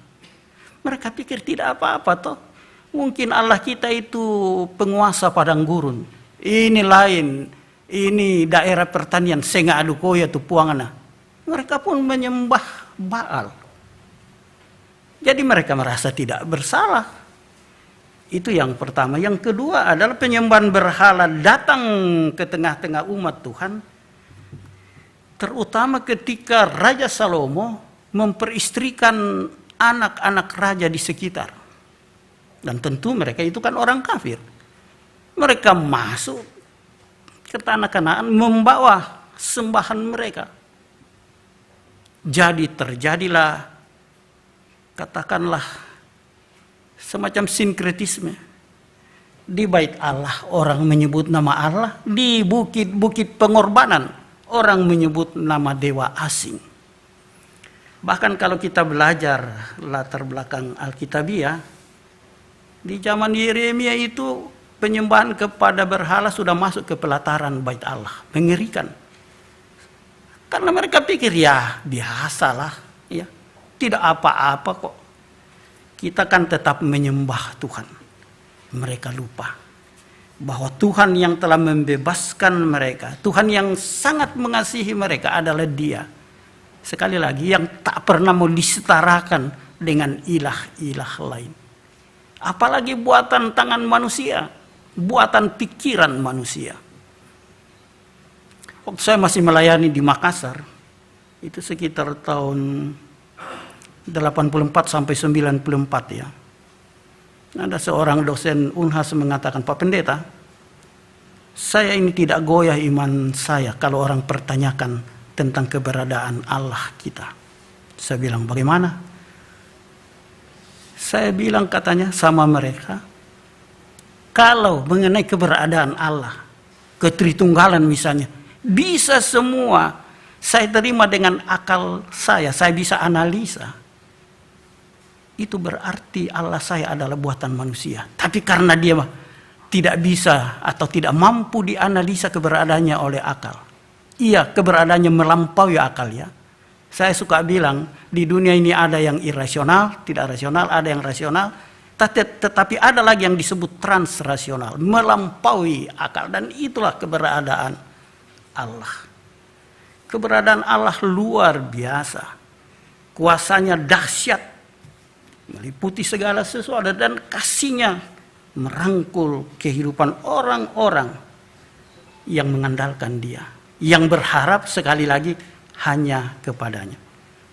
Mereka pikir tidak apa-apa toh. Mungkin Allah kita itu penguasa padang gurun. Ini lain. Ini daerah pertanian. Senga adukoya tu puangana. Mereka pun menyembah Baal. Jadi mereka merasa tidak bersalah. Itu yang pertama. Yang kedua adalah penyembahan berhala datang ke tengah-tengah umat Tuhan. Terutama ketika Raja Salomo memperistrikan anak-anak raja di sekitar. Dan tentu mereka itu kan orang kafir. Mereka masuk ke tanah Kanaan membawa sembahan mereka. Jadi terjadilah, katakanlah, semacam sinkretisme. Di bait Allah orang menyebut nama Allah, di bukit-bukit pengorbanan orang menyebut nama dewa asing. Bahkan kalau kita belajar latar belakang Alkitabiah, di zaman Yeremia itu penyembahan kepada berhala sudah masuk ke pelataran bait Allah. Mengerikan. Karena mereka pikir ya biasalah, ya tidak apa-apa kok. Kita kan tetap menyembah Tuhan. Mereka lupa bahwa Tuhan yang telah membebaskan mereka, Tuhan yang sangat mengasihi mereka adalah Dia. Sekali lagi yang tak pernah mau disetarakan dengan ilah-ilah lain. Apalagi buatan tangan manusia, buatan pikiran manusia. Waktu saya masih melayani di Makassar, itu sekitar tahun 84 sampai 94 ya. Ada seorang dosen Unhas mengatakan, Pak Pendeta, saya ini tidak goyah iman saya kalau orang pertanyakan tentang keberadaan Allah kita. Saya bilang, bagaimana? Saya bilang katanya sama mereka, kalau mengenai keberadaan Allah, ketritunggalan misalnya, bisa semua saya terima dengan akal saya bisa analisa. Itu berarti Allah saya adalah buatan manusia. Tapi karena dia tidak bisa atau tidak mampu dianalisa keberadaannya oleh akal. Iya, keberadaannya melampaui akal ya. Saya suka bilang, di dunia ini ada yang irasional, tidak rasional, ada yang rasional. Tetapi ada lagi yang disebut transrasional, melampaui akal. Dan itulah keberadaan Allah. Keberadaan Allah luar biasa. Kuasanya dahsyat, meliputi segala sesuatu, dan kasihnya merangkul kehidupan orang-orang yang mengandalkan Dia, yang berharap sekali lagi hanya kepadanya.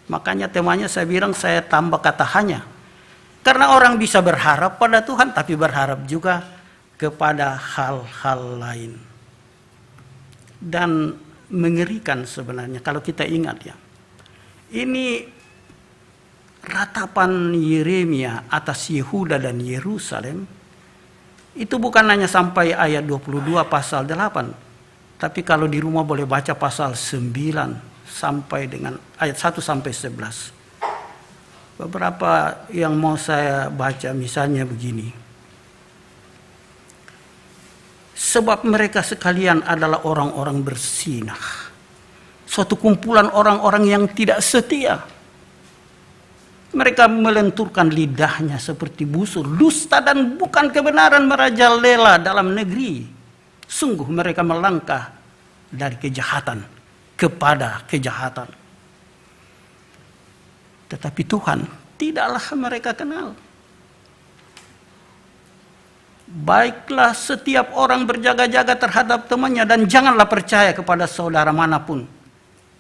Makanya temanya saya bilang, saya tambah kata hanya. Karena orang bisa berharap pada Tuhan, tapi berharap juga kepada hal-hal lain. Dan mengerikan sebenarnya kalau kita ingat ya. Ini ratapan Yeremia atas Yehuda dan Yerusalem itu bukan hanya sampai ayat 22 pasal 8, tapi kalau di rumah boleh baca pasal 9 sampai dengan ayat 1 sampai 11. Beberapa yang mau saya baca misalnya begini. Sebab mereka sekalian adalah orang-orang bersinah, suatu kumpulan orang-orang yang tidak setia. Mereka melenturkan lidahnya seperti busur, dusta dan bukan kebenaran merajalela dalam negeri. Sungguh mereka melangkah dari kejahatan kepada kejahatan. Tetapi Tuhan tidaklah mereka kenal. Baiklah setiap orang berjaga-jaga terhadap temannya dan janganlah percaya kepada saudara manapun.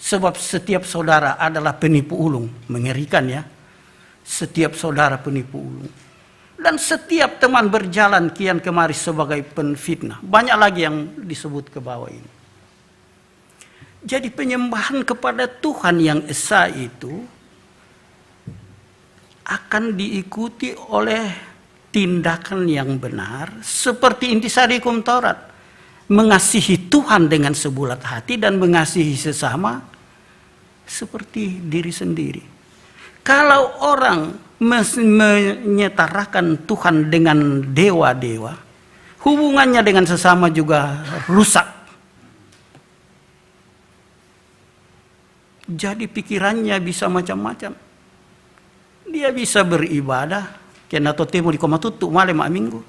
Sebab setiap saudara adalah penipu ulung. Mengerikan ya. Setiap saudara penipu ulung. Dan setiap teman berjalan kian kemari sebagai penfitnah. Banyak lagi yang disebut ke bawah ini. Jadi penyembahan kepada Tuhan yang esa itu akan diikuti oleh tindakan yang benar seperti intisari hukum Taurat. Mengasihi Tuhan dengan sebulat hati dan mengasihi sesama seperti diri sendiri. Kalau orang menyetarakan Tuhan dengan dewa-dewa, hubungannya dengan sesama juga rusak. Jadi pikirannya bisa macam-macam. Dia bisa beribadah, kena totemo di koma tutup malam minggu.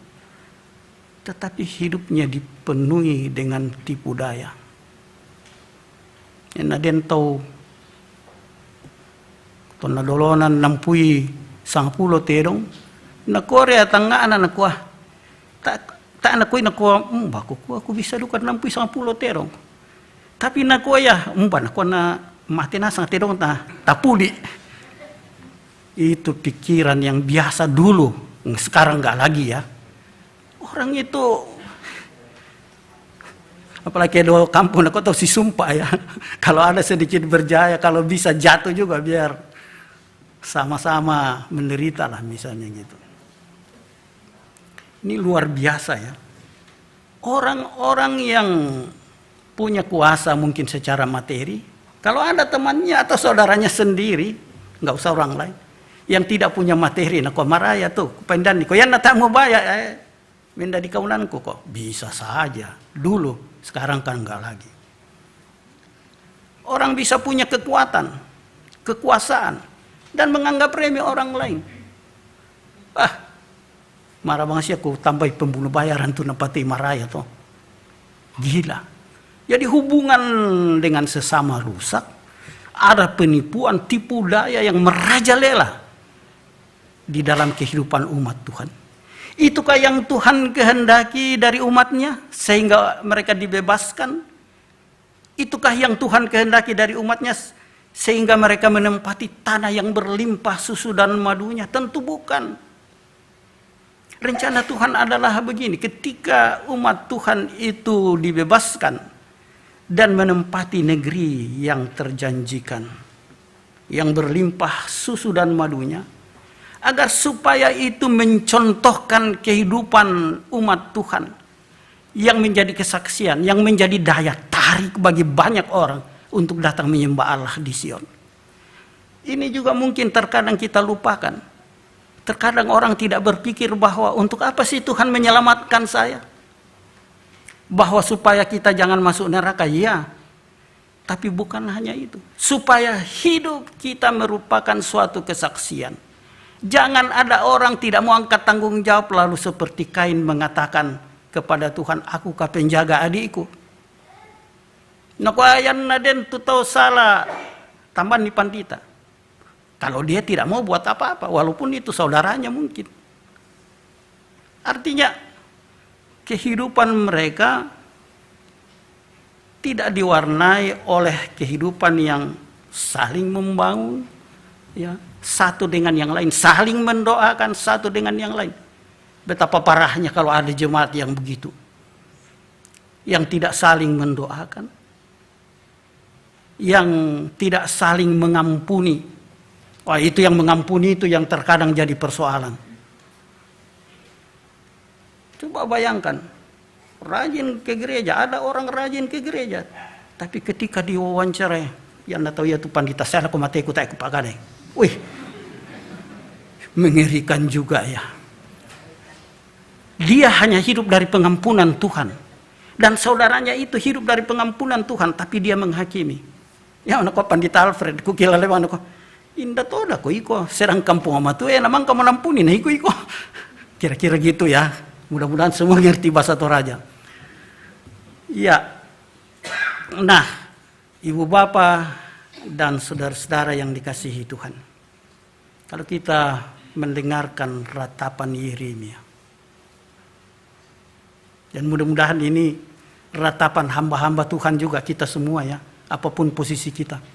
Tetapi hidupnya dipenuhi dengan tipu daya. Yang den tahu tona dolonan nampui 10 terong na Korea tangga anak kuah tak anak kuih na kuah aku bisa dukat nampui 10 terong tapi na kuah ya nak kuah na mati na sang terong tapuli. Itu pikiran yang biasa dulu, sekarang nggak lagi ya. Orang itu apalagi do kampung aku tahu si sumpah ya. Kalau ada sedikit berjaya, kalau bisa jatuh juga biar sama-sama menderita lah misalnya gitu. Ini luar biasa ya. Orang-orang yang punya kuasa mungkin secara materi, kalau ada temannya atau saudaranya sendiri, nggak usah orang lain, yang tidak punya materi, nak maraya tuh, pendan niko, yang tak mau bayar, minta di kaunanku kok, bisa saja dulu, sekarang kan nggak lagi. Orang bisa punya kekuatan, kekuasaan, dan menganggap remeh orang lain. Marah banget sih aku tambah pembunuh bayaran tuh napati maraya tuh. Gila. Jadi hubungan dengan sesama rusak. Ada penipuan, tipu daya yang merajalela di dalam kehidupan umat Tuhan. Itukah yang Tuhan kehendaki dari umatnya sehingga mereka dibebaskan? Itukah yang Tuhan kehendaki dari umatnya sehingga mereka menempati tanah yang berlimpah susu dan madunya? Tentu bukan. Rencana Tuhan adalah begini, ketika umat Tuhan itu dibebaskan dan menempati negeri yang terjanjikan, yang berlimpah susu dan madunya, agar supaya itu mencontohkan kehidupan umat Tuhan yang menjadi kesaksian, yang menjadi daya tarik bagi banyak orang untuk datang menyembah Allah di Sion. Ini juga mungkin terkadang kita lupakan. Terkadang orang tidak berpikir bahwa untuk apa sih Tuhan menyelamatkan saya? Bahwa supaya kita jangan masuk neraka, ya. Tapi bukan hanya itu. Supaya hidup kita merupakan suatu kesaksian. Jangan ada orang tidak mau angkat tanggung jawab lalu seperti Kain mengatakan kepada Tuhan, aku kah penjaga adikku? Nakuayan naden tu tahu salah tambahan di pandita. Kalau dia tidak mau buat apa-apa, walaupun itu saudaranya mungkin. Artinya kehidupan mereka tidak diwarnai oleh kehidupan yang saling membangun, ya, satu dengan yang lain, saling mendoakan satu dengan yang lain. Betapa parahnya kalau ada jemaat yang begitu, yang tidak saling mendoakan, yang tidak saling mengampuni, Wah, itu yang mengampuni itu yang terkadang jadi persoalan. Coba bayangkan, rajin ke gereja, ada orang rajin ke gereja, tapi ketika diwawancarai, yang tahu ya tuh pandita saya aku mati aku tak kepakai. Wih, mengerikan juga ya. Dia hanya hidup dari pengampunan Tuhan, dan saudaranya itu hidup dari pengampunan Tuhan, tapi dia menghakimi. Ya, anak pandita Alfred, kukila lewan aku. Indah toda ko iko, serang kampung ama tuh namang kamu nampuni nah iko. Kira-kira gitu ya. Mudah-mudahan semua ngerti bahasa Toraja. Ya. Nah, ibu bapak dan saudara-saudara yang dikasihi Tuhan. Kalau kita mendengarkan ratapan Yeremia. Dan mudah-mudahan ini ratapan hamba-hamba Tuhan juga kita semua ya, apapun posisi kita.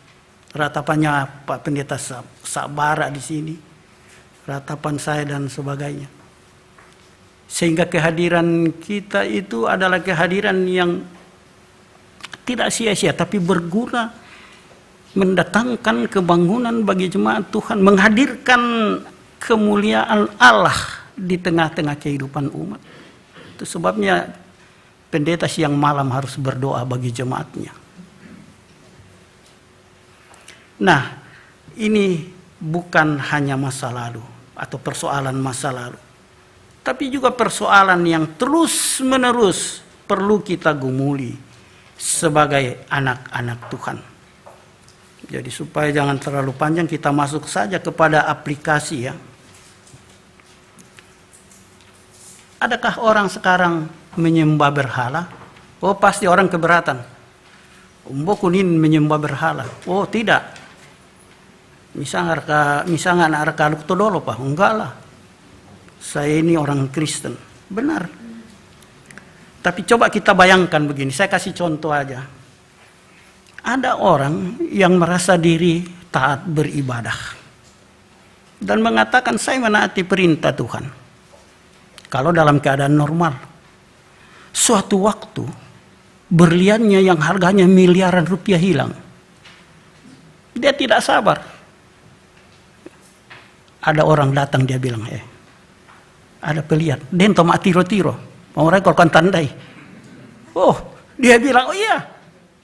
Ratapannya Pak Pendeta Sabara di sini, ratapan saya dan sebagainya. Sehingga kehadiran kita itu adalah kehadiran yang tidak sia-sia, tapi berguna, mendatangkan kebangunan bagi jemaat Tuhan, menghadirkan kemuliaan Allah di tengah-tengah kehidupan umat. Itu sebabnya pendeta siang malam harus berdoa bagi jemaatnya. Nah, ini bukan hanya masa lalu atau persoalan masa lalu, tapi juga persoalan yang terus-menerus perlu kita gumuli sebagai anak-anak Tuhan. Jadi supaya jangan terlalu panjang, kita masuk saja kepada aplikasi ya. Adakah orang sekarang menyembah berhala? Oh, pasti orang keberatan. Umbokunin menyembah berhala. Oh, tidak. Misalnya anak kaluk todolo pak, enggak lah. Saya ini orang Kristen, benar. Tapi coba kita bayangkan begini, saya kasih contoh aja. Ada orang yang merasa diri taat beribadah dan mengatakan saya menaati perintah Tuhan. Kalau dalam keadaan normal, suatu waktu berliannya yang harganya miliaran rupiah hilang, dia tidak sabar. Ada orang datang, dia bilang, ada pelian, dento mak tiro-tiro, mau rekor kan tandai. Oh, dia bilang, oh iya,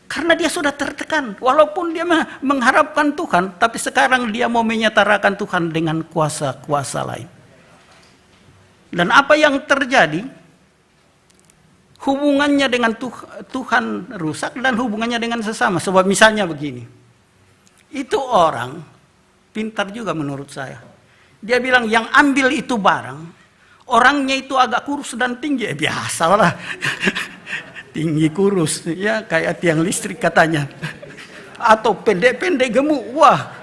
karena dia sudah tertekan, walaupun dia mengharapkan Tuhan, tapi sekarang dia mau menyetarakan Tuhan dengan kuasa-kuasa lain. Dan apa yang terjadi? Hubungannya dengan Tuhan rusak dan hubungannya dengan sesama. Sebab misalnya begini, itu orang pintar juga menurut saya. Dia bilang yang ambil itu barang, orangnya itu agak kurus dan tinggi. Biasa lah, tinggi kurus, ya kayak tiang listrik katanya. Atau pendek-pendek gemuk, wah.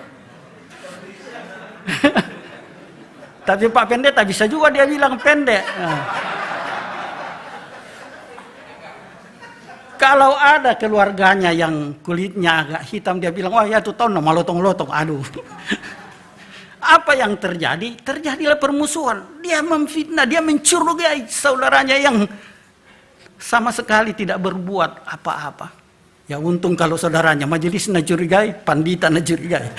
Tapi Pak Pendeta bisa juga dia bilang pendek. Nah. Kalau ada keluarganya yang kulitnya agak hitam, dia bilang, wah ya tuh tahun nama lotong-lotong, aduh. Apa yang terjadi? Terjadilah permusuhan. Dia memfitnah, dia mencurigai saudaranya yang sama sekali tidak berbuat apa-apa. Ya untung kalau saudaranya majelis curigai, pandita curigai.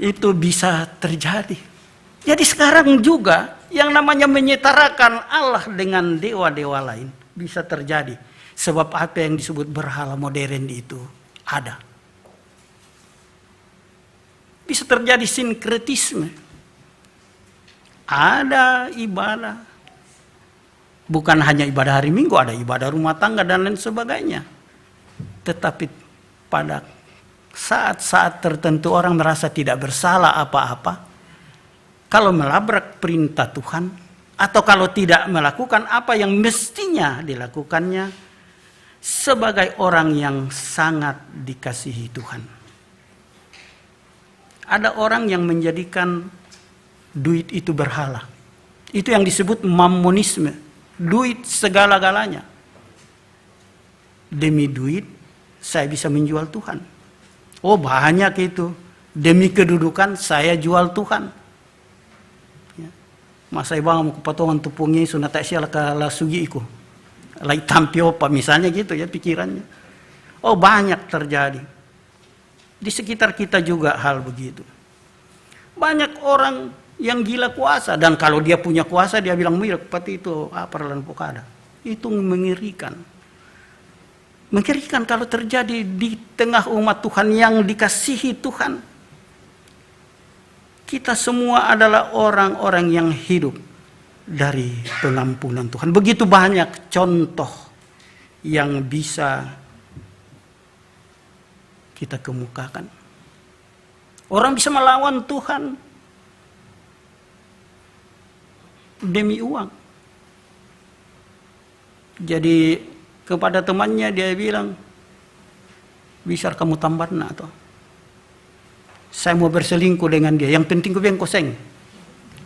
Itu bisa terjadi. Jadi sekarang juga yang namanya menyetarakan Allah dengan dewa-dewa lain bisa terjadi. Sebab apa yang disebut berhala modern itu ada. Bisa terjadi sinkretisme. Ada ibadah. Bukan hanya ibadah hari Minggu, ada ibadah rumah tangga dan lain sebagainya. Tetapi pada saat-saat tertentu orang merasa tidak bersalah apa-apa. Kalau melabrak perintah Tuhan, atau kalau tidak melakukan apa yang mestinya dilakukannya, sebagai orang yang sangat dikasihi Tuhan. Ada orang yang menjadikan duit itu berhala. Itu yang disebut mammonisme. Duit segala-galanya. Demi duit saya bisa menjual Tuhan. Oh banyak itu. Demi kedudukan saya jual Tuhan. Ya. Masa ibang mau kepatongan tupungnya sunat tak siala kala sugi iku. Lai tampio apa misalnya gitu ya pikirannya. Oh banyak terjadi. Di sekitar kita juga hal begitu. Banyak orang yang gila kuasa, dan kalau dia punya kuasa dia bilang mirip seperti itu Perlan Pokada. Itu mengerikan. Mengerikan kalau terjadi di tengah umat Tuhan yang dikasihi Tuhan. Kita semua adalah orang-orang yang hidup dari pengampunan Tuhan. Begitu banyak contoh yang bisa kita kemukakan. Orang bisa melawan Tuhan demi uang. Jadi kepada temannya dia bilang, bisa kamu tambatna atau saya mau berselingkuh dengan dia, yang penting gue koseng.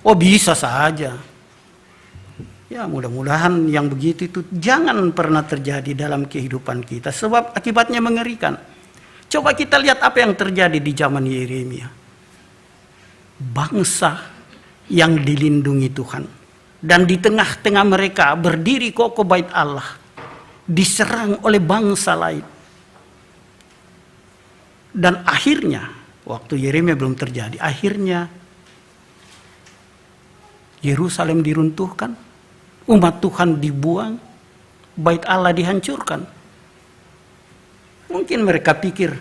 Oh bisa saja. Ya mudah-mudahan yang begitu itu jangan pernah terjadi dalam kehidupan kita, sebab akibatnya mengerikan. Coba kita lihat apa yang terjadi di zaman Yeremia. Bangsa yang dilindungi Tuhan, dan di tengah-tengah mereka berdiri kokoh bait Allah, diserang oleh bangsa lain. Dan akhirnya, waktu Yeremia belum terjadi, akhirnya Yerusalem diruntuhkan, umat Tuhan dibuang, bait Allah dihancurkan. Mungkin mereka pikir,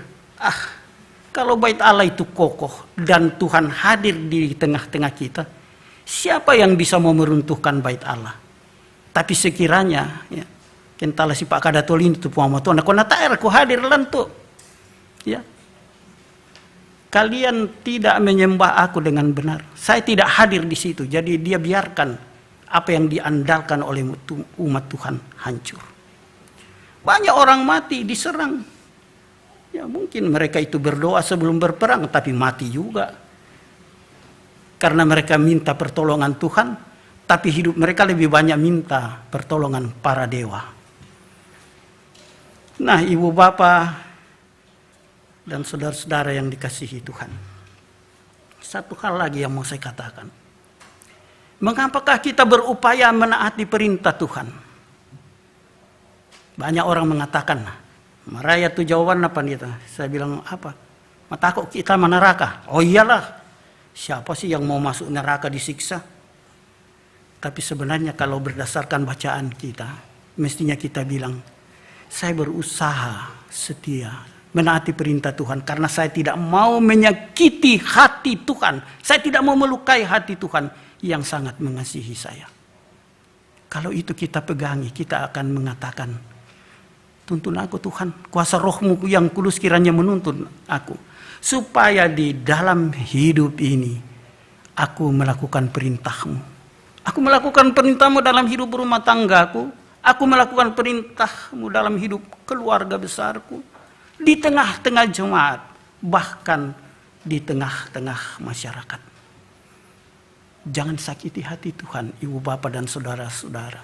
kalau bait Allah itu kokoh dan Tuhan hadir di tengah-tengah kita, siapa yang bisa mau meruntuhkan bait Allah? Tapi sekiranya, ya, kentala si Pak Kadatol ini tu puama Tuhan, aku nataer aku hadir lantu. Ya. Kalian tidak menyembah aku dengan benar. Saya tidak hadir di situ. Jadi dia biarkan apa yang diandalkan oleh umat Tuhan hancur. Banyak orang mati diserang. Ya mungkin mereka itu berdoa sebelum berperang, tapi mati juga. Karena mereka minta pertolongan Tuhan, tapi hidup mereka lebih banyak minta pertolongan para dewa. Nah, ibu bapak dan saudara-saudara yang dikasihi Tuhan, satu hal lagi yang mau saya katakan. Mengapakah kita berupaya menaati perintah Tuhan? Banyak orang mengatakan, Maraya tuh jawaban apa nih? Saya bilang apa? Matakut kita neraka. Oh iyalah, siapa sih yang mau masuk neraka disiksa? Tapi sebenarnya kalau berdasarkan bacaan kita, mestinya kita bilang, saya berusaha setia menaati perintah Tuhan karena saya tidak mau menyakiti hati Tuhan. Saya tidak mau melukai hati Tuhan yang sangat mengasihi saya. Kalau itu kita pegangi, kita akan mengatakan, tuntun aku Tuhan, kuasa rohmu yang kudus kiranya menuntun aku. Supaya di dalam hidup ini, aku melakukan perintahmu. Aku melakukan perintahmu dalam hidup rumah tanggaku. Aku melakukan perintahmu dalam hidup keluarga besarku. Di tengah-tengah jemaat, bahkan di tengah-tengah masyarakat. Jangan sakiti hati Tuhan, ibu bapak dan saudara-saudara.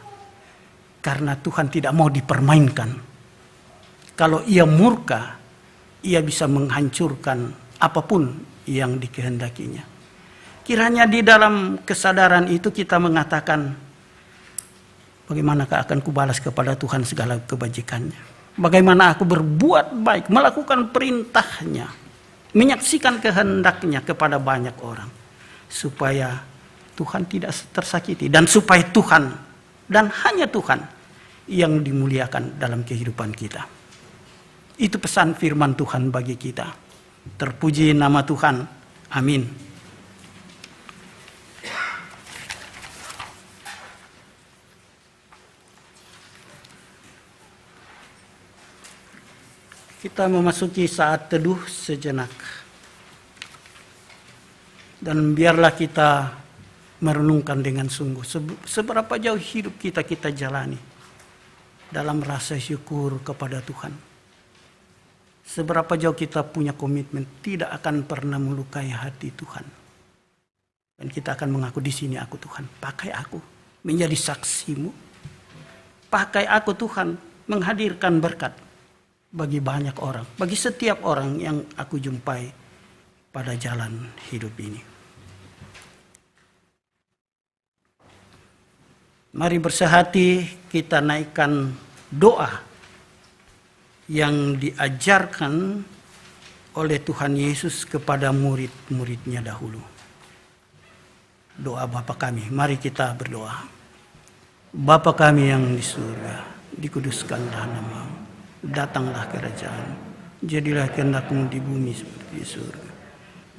Karena Tuhan tidak mau dipermainkan. Kalau ia murka, ia bisa menghancurkan apapun yang dikehendakinya. Kiranya di dalam kesadaran itu kita mengatakan, bagaimanakah akan kubalas kepada Tuhan segala kebajikannya? Bagaimana aku berbuat baik, melakukan perintahnya, menyaksikan kehendaknya kepada banyak orang. Supaya Tuhan tidak tersakiti. Dan supaya Tuhan, dan hanya Tuhan, yang dimuliakan dalam kehidupan kita. Itu pesan firman Tuhan bagi kita. Terpuji nama Tuhan. Amin. Kita memasuki saat teduh sejenak. Dan biarlah kita merenungkan dengan sungguh seberapa jauh hidup kita jalani dalam rasa syukur kepada Tuhan. Seberapa jauh kita punya komitmen tidak akan pernah melukai hati Tuhan. Dan kita akan mengaku di sini aku Tuhan, pakai aku menjadi saksimu. Pakai aku Tuhan menghadirkan berkat bagi banyak orang, bagi setiap orang yang aku jumpai pada jalan hidup ini. Mari bersehati kita naikkan doa yang diajarkan oleh Tuhan Yesus kepada murid-muridnya dahulu. doa Bapa kami. Mari kita berdoa. Bapa kami yang di surga, dikuduskanlah nama-Mu, datanglah kerajaan, jadilah kehendak-Mu di bumi seperti di surga.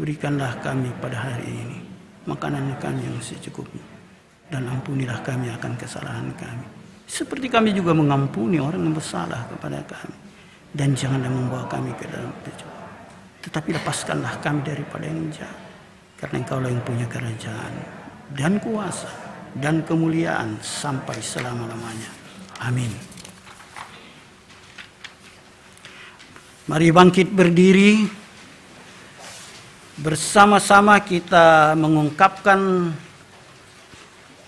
Berikanlah kami pada hari ini makanan kami yang secukupnya, dan ampunilah kami akan kesalahan kami, seperti kami juga mengampuni orang yang bersalah kepada kami. Dan janganlah membawa kami ke dalam pencobaan, tetapi lepaskanlah kami daripada yang jahat. Karena Engkaulah yang punya kerajaan dan kuasa dan kemuliaan sampai selama-lamanya. Amin. Mari bangkit berdiri. Bersama-sama kita mengungkapkan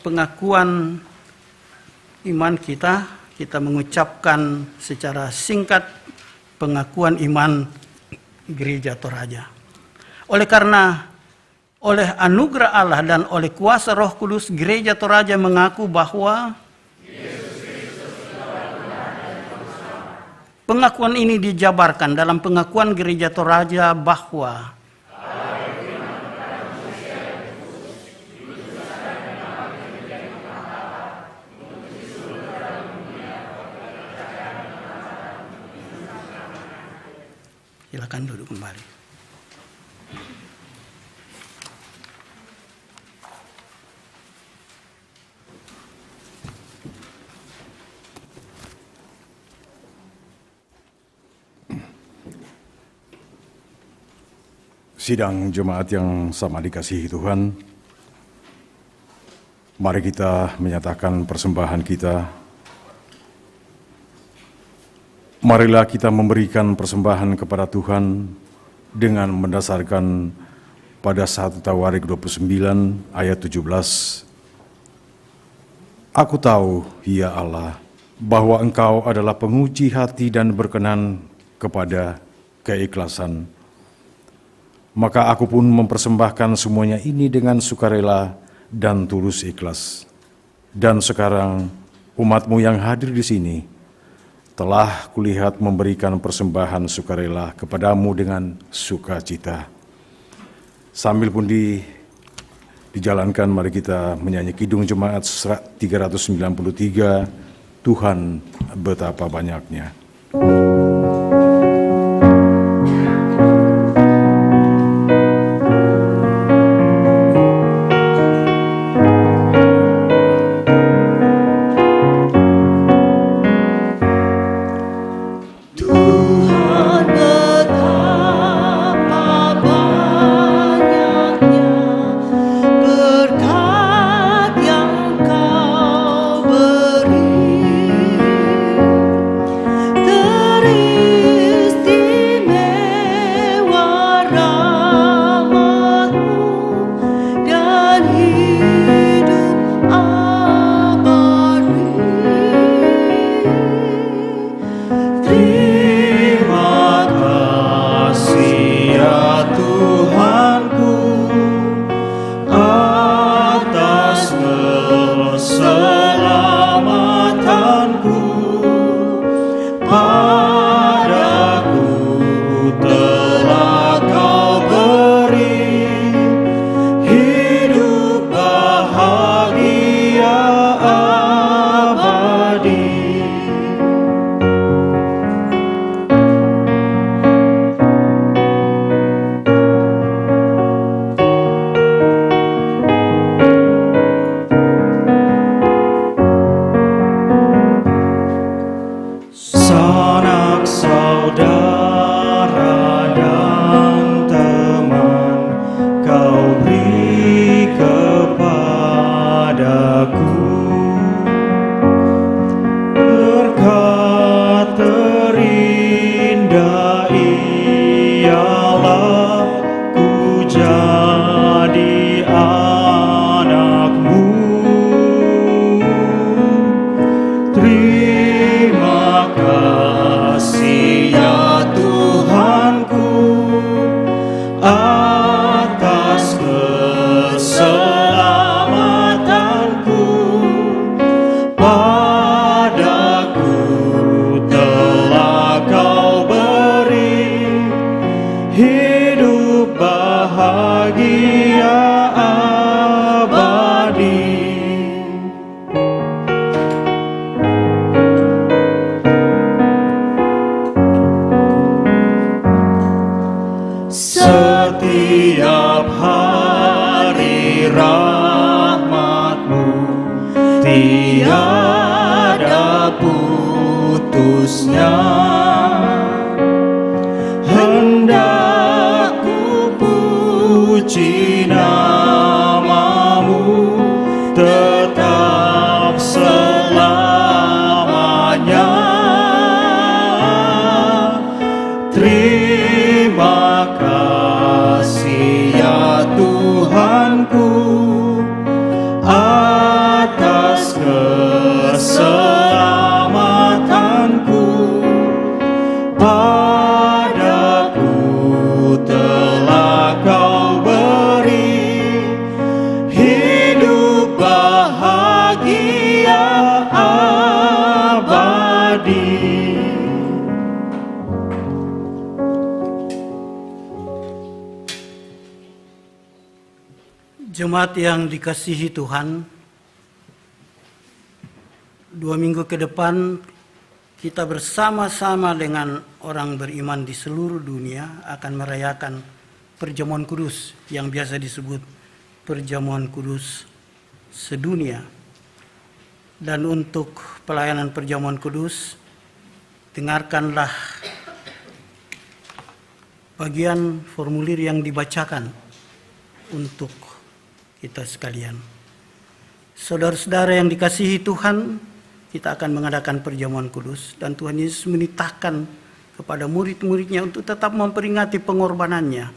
pengakuan iman kita. Kita mengucapkan secara singkat pengakuan iman Gereja Toraja. Oleh anugerah Allah dan oleh kuasa Roh Kudus, Gereja Toraja mengaku bahwa pengakuan ini dijabarkan dalam pengakuan Gereja Toraja bahwa silakan duduk kembali.
Sidang jemaat yang sama dikasihi Tuhan, mari kita menyatakan persembahan kita. Marilah kita memberikan persembahan kepada Tuhan dengan mendasarkan pada 1 Tawarik 29 ayat 17. Aku tahu, ya Allah, bahwa Engkau adalah penguji hati dan berkenan kepada keikhlasan. Maka aku pun mempersembahkan semuanya ini dengan sukarela dan tulus ikhlas. Dan sekarang umat-Mu yang hadir di sini telah kulihat memberikan persembahan sukarela kepadamu dengan sukacita. Sambil pun dijalankan, mari kita menyanyi Kidung Jemaat 393, Tuhan betapa banyaknya.
rahmat-Mu tiada putusnya. Hendak ku puji nama-Mu tetap selamanya. Terima kasih ya Tuhanku atas keselamatanku. Padaku telah Kau beri hidup bahagia abadi.
Jemaat yang dikasihi Tuhan, 2 minggu ke depan kita bersama-sama dengan orang beriman di seluruh dunia akan merayakan Perjamuan Kudus yang biasa disebut Perjamuan Kudus sedunia. Dan untuk pelayanan Perjamuan Kudus, dengarkanlah bagian formulir yang dibacakan untuk kita sekalian. Saudara-saudara yang dikasihi Tuhan, kita akan mengadakan perjamuan kudus dan Tuhan Yesus menitahkan kepada murid-muridnya untuk tetap memperingati pengorbanannya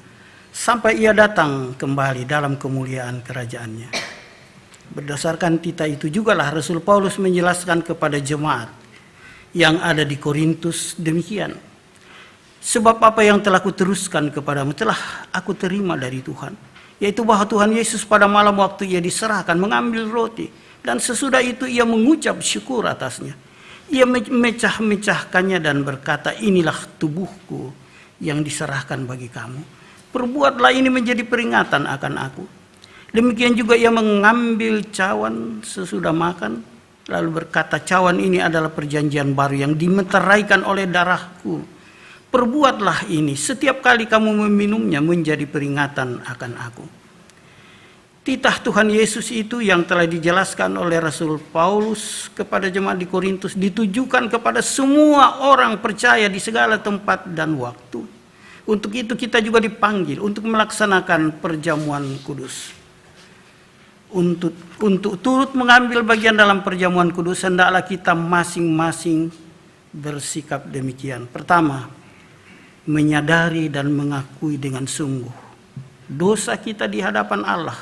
sampai Ia datang kembali dalam kemuliaan kerajaannya. Berdasarkan titah itu jugalah Rasul Paulus menjelaskan kepada jemaat yang ada di Korintus demikian. Sebab apa yang telah kuteruskan kepadamu telah aku terima dari Tuhan, yaitu bahwa Tuhan Yesus pada malam waktu Ia diserahkan mengambil roti, dan sesudah itu Ia mengucap syukur atasnya. Ia memecah-mecahkannya dan berkata, inilah tubuhku yang diserahkan bagi kamu. Perbuatlah ini menjadi peringatan akan aku. Demikian juga Ia mengambil cawan sesudah makan, lalu berkata, cawan ini adalah perjanjian baru yang dimeteraikan oleh darahku. Perbuatlah ini setiap kali kamu meminumnya menjadi peringatan akan aku. Titah Tuhan Yesus itu yang telah dijelaskan oleh Rasul Paulus kepada jemaat di Korintus ditujukan kepada semua orang percaya di segala tempat dan waktu. Untuk itu kita juga dipanggil untuk melaksanakan perjamuan kudus. Untuk turut mengambil bagian dalam perjamuan kudus, hendaklah kita masing-masing bersikap demikian. Pertama, menyadari dan mengakui dengan sungguh dosa kita di hadapan Allah,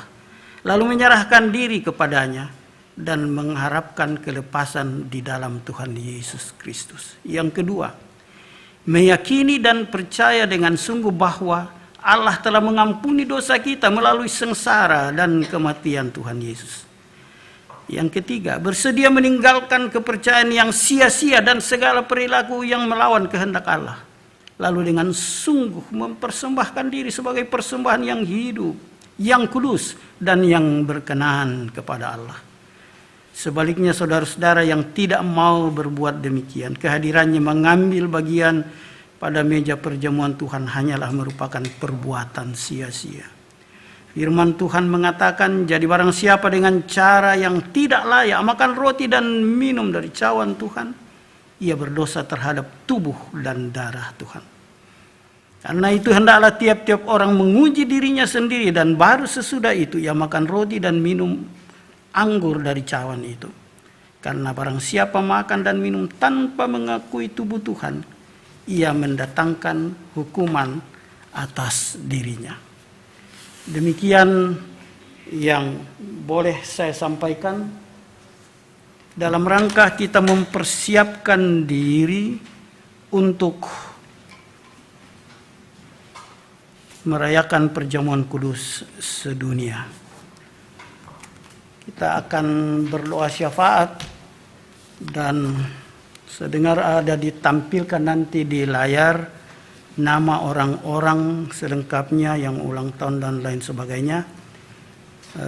lalu menyerahkan diri kepadanya dan mengharapkan kelepasan di dalam Tuhan Yesus Kristus. Yang kedua, meyakini dan percaya dengan sungguh bahwa Allah telah mengampuni dosa kita melalui sengsara dan kematian Tuhan Yesus. Yang ketiga, bersedia meninggalkan kepercayaan yang sia-sia dan segala perilaku yang melawan kehendak Allah, lalu dengan sungguh mempersembahkan diri sebagai persembahan yang hidup, yang kudus, dan yang berkenan kepada Allah. Sebaliknya saudara-saudara yang tidak mau berbuat demikian, kehadirannya mengambil bagian pada meja perjamuan Tuhan hanyalah merupakan perbuatan sia-sia. Firman Tuhan mengatakan, jadi barang siapa dengan cara yang tidak layak makan roti dan minum dari cawan Tuhan, ia berdosa terhadap tubuh dan darah Tuhan. Karena itu hendaklah tiap-tiap orang menguji dirinya sendiri, dan baru sesudah itu ia makan roti dan minum anggur dari cawan itu. Karena barang siapa makan dan minum tanpa mengakui tubuh Tuhan, ia mendatangkan hukuman atas dirinya. Demikian yang boleh saya sampaikan dalam rangka kita mempersiapkan diri untuk merayakan perjamuan kudus sedunia. Kita akan berdoa syafaat, dan sedengar ada ditampilkan nanti di layar nama orang-orang selengkapnya yang ulang tahun dan lain sebagainya.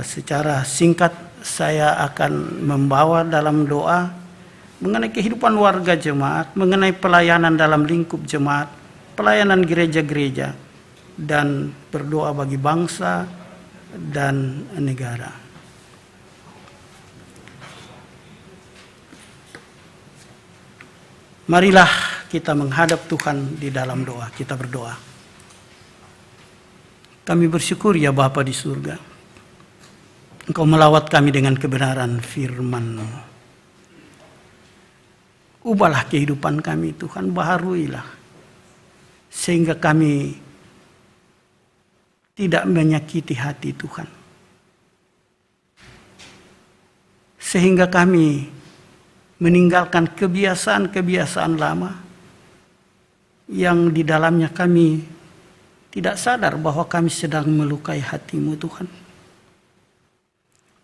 Secara singkat saya akan membawa dalam doa mengenai kehidupan warga jemaat, mengenai pelayanan dalam lingkup jemaat, pelayanan gereja-gereja, dan berdoa bagi bangsa dan negara. Marilah kita menghadap Tuhan di dalam doa. Kita berdoa. Kami bersyukur ya Bapa di surga. Engkau melawat kami dengan kebenaran firman-Mu. Ubahlah kehidupan kami Tuhan, baharuilah. Sehingga kami tidak menyakiti hati Tuhan. Sehingga kami meninggalkan kebiasaan-kebiasaan lama yang di dalamnya kami tidak sadar bahwa kami sedang melukai hati-Mu Tuhan.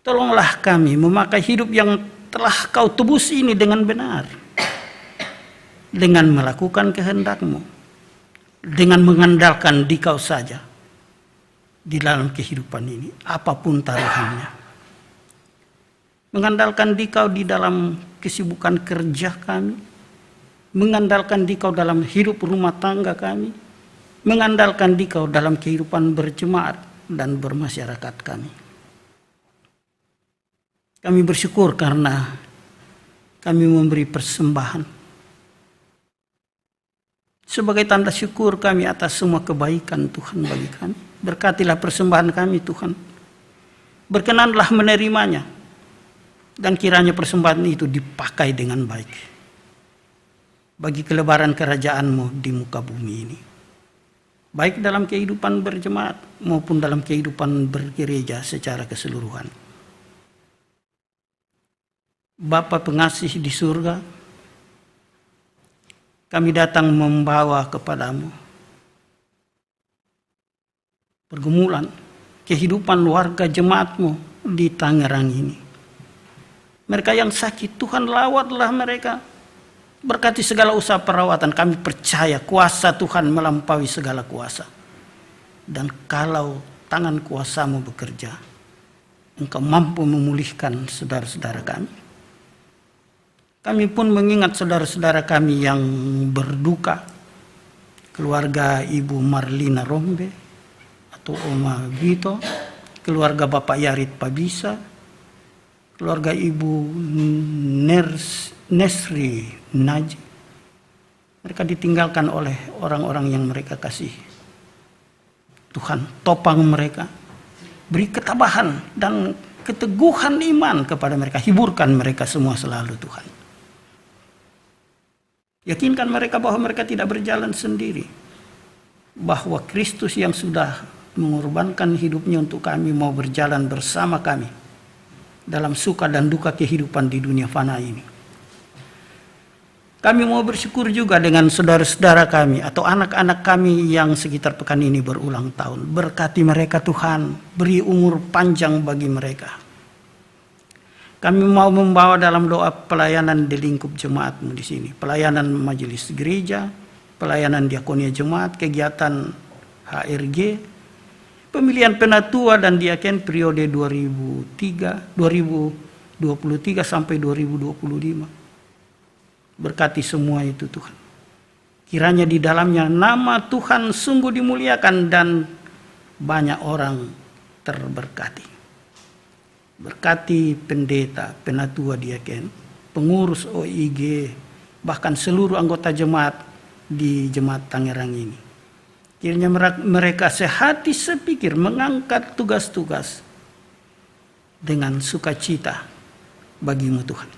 Tolonglah kami memakai hidup yang telah Kau tebus ini dengan benar. Dengan melakukan kehendak-Mu. Dengan mengandalkan di Kau saja. Di dalam kehidupan ini. Apapun taruhannya. Mengandalkan di Kau di dalam kesibukan kerja kami. Mengandalkan di Kau dalam hidup rumah tangga kami. Mengandalkan di Kau dalam kehidupan berjemaat dan bermasyarakat kami. Kami bersyukur karena kami memberi persembahan. Sebagai tanda syukur kami atas semua kebaikan Tuhan bagi kami. Berkatilah persembahan kami Tuhan. Berkenanlah menerimanya. Dan kiranya persembahan itu dipakai dengan baik. Bagi kelebaran kerajaan-Mu di muka bumi ini. Baik dalam kehidupan berjemaat maupun dalam kehidupan bergereja secara keseluruhan. Bapa pengasih di surga, kami datang membawa kepadamu pergumulan kehidupan warga jemaat-Mu di Tangerang ini. Mereka yang sakit, Tuhan lawatlah mereka. Berkati segala usaha perawatan, kami percaya kuasa Tuhan melampaui segala kuasa. Dan kalau tangan kuasa-Mu bekerja, Engkau mampu memulihkan saudara-saudara kami. Kami pun mengingat saudara-saudara kami yang berduka. Keluarga Ibu Marlina Rombe atau Oma Vito, keluarga Bapak Yarit Pabisa, keluarga Ibu Nesri Naji. Mereka ditinggalkan oleh orang-orang yang mereka kasih. Tuhan, topang mereka. Beri ketabahan dan keteguhan iman kepada mereka. Hiburkan mereka semua selalu Tuhan. Yakinkan mereka bahwa mereka tidak berjalan sendiri. Bahwa Kristus yang sudah mengorbankan hidupnya untuk kami mau berjalan bersama kami. Dalam suka dan duka kehidupan di dunia fana ini. Kami mau bersyukur juga dengan saudara-saudara kami atau anak-anak kami yang sekitar pekan ini berulang tahun. Berkati mereka Tuhan, beri umur panjang bagi mereka. Kami mau membawa dalam doa pelayanan di lingkup jemaat-Mu di sini. Pelayanan majelis gereja, pelayanan diakonia jemaat, kegiatan HRG, pemilihan penatua dan diaken periode 2023 sampai 2025. Berkati semua itu Tuhan. Kiranya di dalamnya nama Tuhan sungguh dimuliakan dan banyak orang terberkati. Berkati pendeta, penatua diaken, pengurus OIG, bahkan seluruh anggota jemaat di jemaat Tangerang ini. Kiranya mereka sehati sepikir mengangkat tugas-tugas dengan sukacita bagi-Mu Tuhan.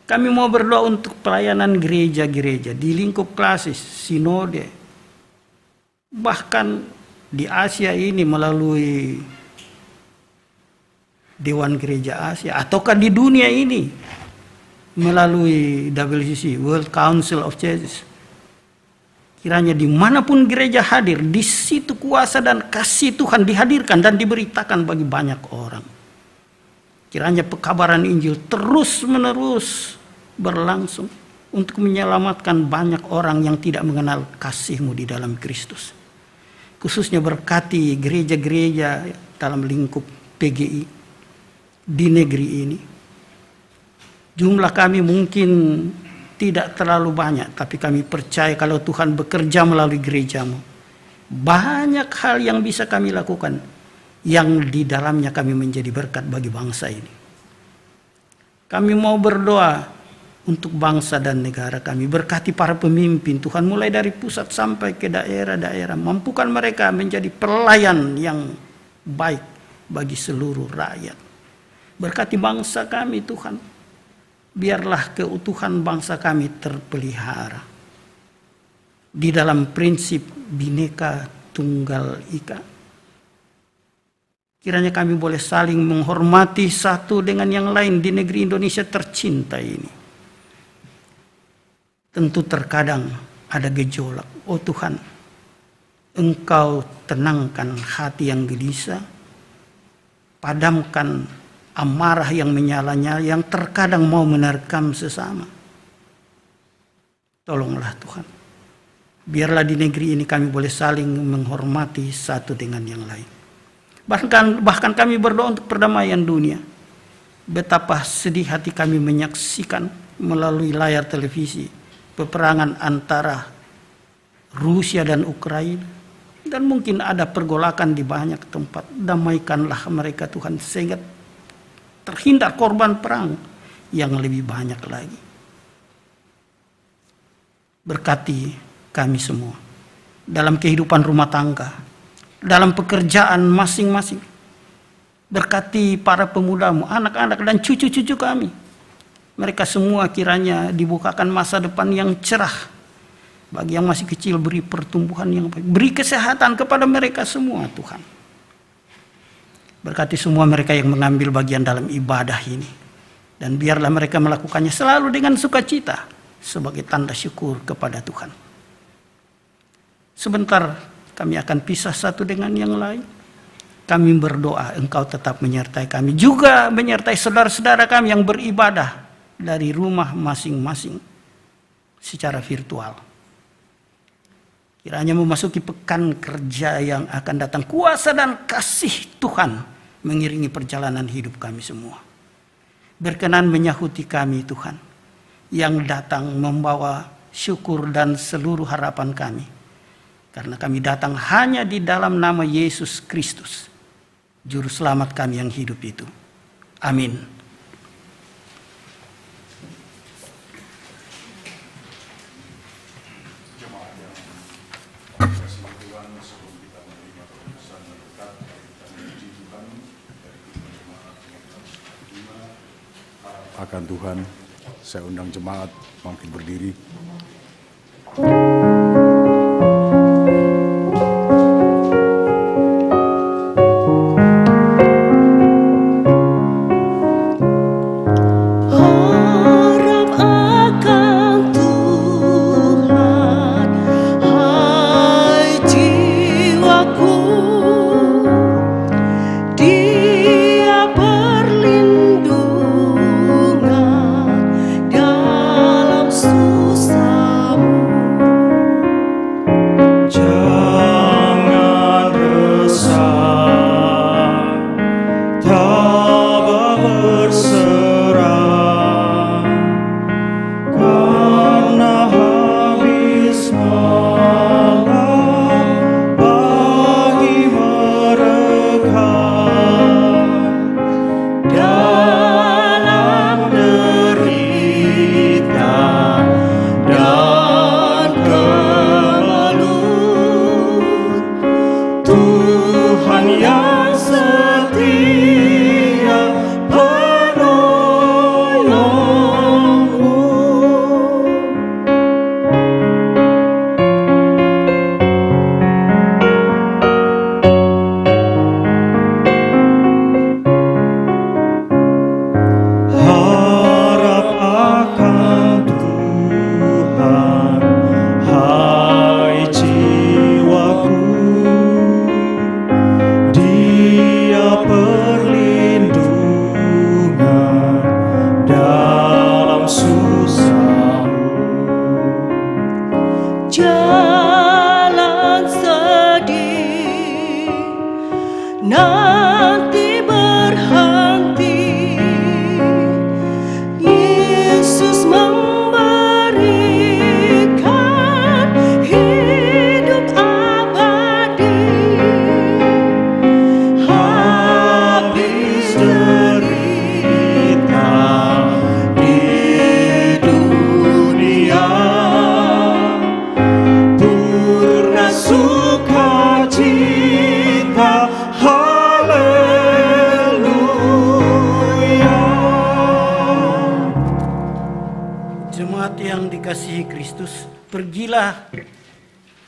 Kami mau berdoa untuk pelayanan gereja-gereja di lingkup klasis, sinode, bahkan di Asia ini melalui Dewan Gereja Asia, ataukah di dunia ini melalui WCC, World Council of Churches. Kiranya dimanapun gereja hadir, di situ kuasa dan kasih Tuhan dihadirkan dan diberitakan bagi banyak orang. Kiranya pekabaran Injil terus-menerus berlangsung untuk menyelamatkan banyak orang yang tidak mengenal kasih-Mu di dalam Kristus. Khususnya berkati gereja-gereja dalam lingkup PGI di negeri ini. Jumlah kami mungkin tidak terlalu banyak, tapi kami percaya kalau Tuhan bekerja melalui gereja-Mu, banyak hal yang bisa kami lakukan yang di dalamnya kami menjadi berkat bagi bangsa ini. Kami mau berdoa untuk bangsa dan negara kami. Berkati para pemimpin Tuhan, mulai dari pusat sampai ke daerah-daerah. Mampukan mereka menjadi pelayan yang baik bagi seluruh rakyat. Berkati bangsa kami Tuhan. Biarlah keutuhan bangsa kami terpelihara di dalam prinsip Bhinneka Tunggal Ika. Kiranya kami boleh saling menghormati satu dengan yang lain di negeri Indonesia tercinta ini. Tentu terkadang ada gejolak. Oh Tuhan, Engkau tenangkan hati yang gelisah, padamkan amarah yang menyala-nyala yang terkadang mau menerkam sesama. Tolonglah Tuhan. Biarlah di negeri ini kami boleh saling menghormati satu dengan yang lain. Bahkan kami berdoa untuk perdamaian dunia. Betapa sedih hati kami menyaksikan melalui layar televisi peperangan antara Rusia dan Ukraina. Dan mungkin ada pergolakan di banyak tempat. Damaikanlah mereka Tuhan sehingga terhindar korban perang yang lebih banyak lagi. Berkati kami semua dalam kehidupan rumah tangga, dalam pekerjaan masing-masing. Berkati para pemudamu, anak-anak dan cucu-cucu kami. Mereka semua kiranya dibukakan masa depan yang cerah. Bagi yang masih kecil beri pertumbuhan yang baik. Beri kesehatan kepada mereka semua Tuhan. Berkati semua mereka yang mengambil bagian dalam ibadah ini. Dan biarlah mereka melakukannya selalu dengan sukacita sebagai tanda syukur kepada Tuhan. Sebentar kami akan pisah satu dengan yang lain. Kami berdoa Engkau tetap menyertai kami. Juga menyertai saudara-saudara kami yang beribadah dari rumah masing-masing secara virtual. Kiranya memasuki pekan kerja yang akan datang. Kuasa dan kasih Tuhan mengiringi perjalanan hidup kami semua. Berkenan menyahuti kami Tuhan. Yang datang membawa syukur dan seluruh harapan kami. Karena kami datang hanya di dalam nama Yesus Kristus, Juru Selamat kami yang hidup itu. Amin.
Akan Tuhan, saya undang jemaat bangkit berdiri.
Kristus, pergilah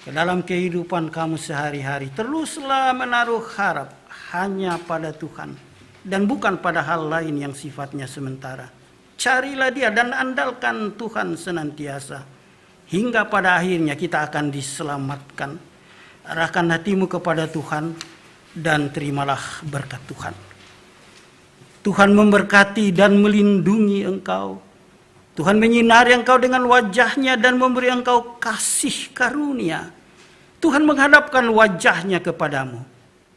ke dalam kehidupan kamu sehari-hari. Teruslah menaruh harap hanya pada Tuhan dan bukan pada hal lain yang sifatnya sementara. Carilah Dia dan andalkan Tuhan senantiasa, hingga pada akhirnya kita akan diselamatkan. Arahkan hatimu kepada Tuhan dan terimalah berkat Tuhan. Tuhan memberkati dan melindungi engkau. Tuhan menyinari engkau dengan wajah-Nya dan memberi engkau kasih karunia. Tuhan menghadapkan wajah-Nya kepadamu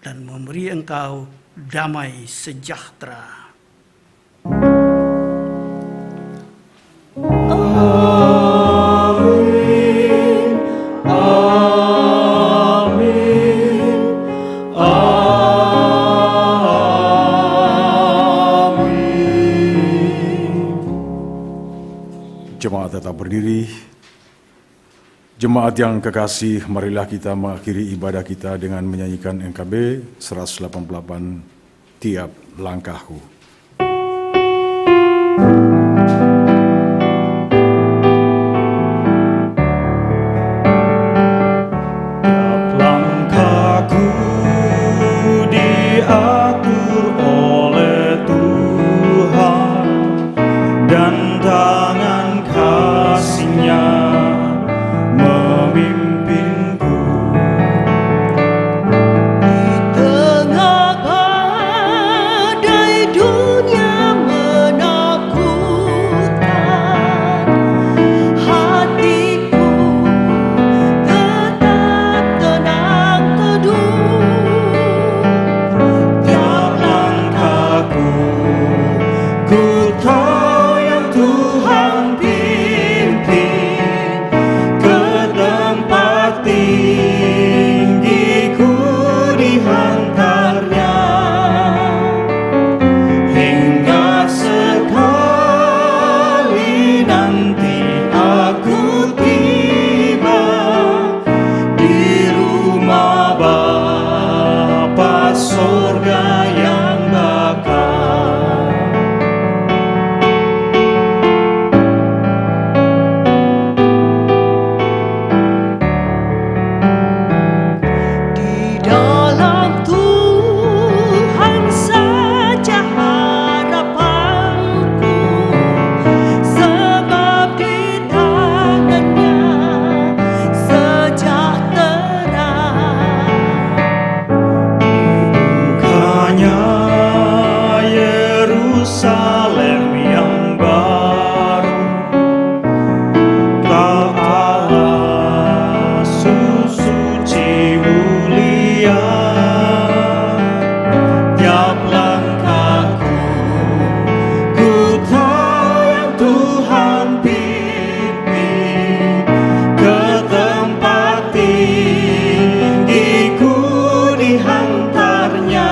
dan memberi engkau damai sejahtera.
Jemaat tetap berdiri. Jemaat yang kekasih, marilah kita mengakhiri ibadah kita dengan menyanyikan NKB 188, Tiap Langkahku.
Tiap langkahku diatur oleh Tuhan, dan tangan kasih-Nya memimpinku.
Di tengah badai dunia menakutkan, hatiku tetap tenang teduh.
Tiap langkahku ku tahu yang Tuhan pimpin, ke tempat tinggi ku dihantarnya, hingga sekali nanti aku tiba di rumah Bapa sorga yang bakal.
Di dalam Tuhan saja harapanku, sebab di tangan-Nya sejahtera.
Bukannya Yerusalem yang baru, tak Allah suci mulia. Tiap langkahku ku tahu yang Tuhan pimpin, ke tempat tinggi ku dihantarnya,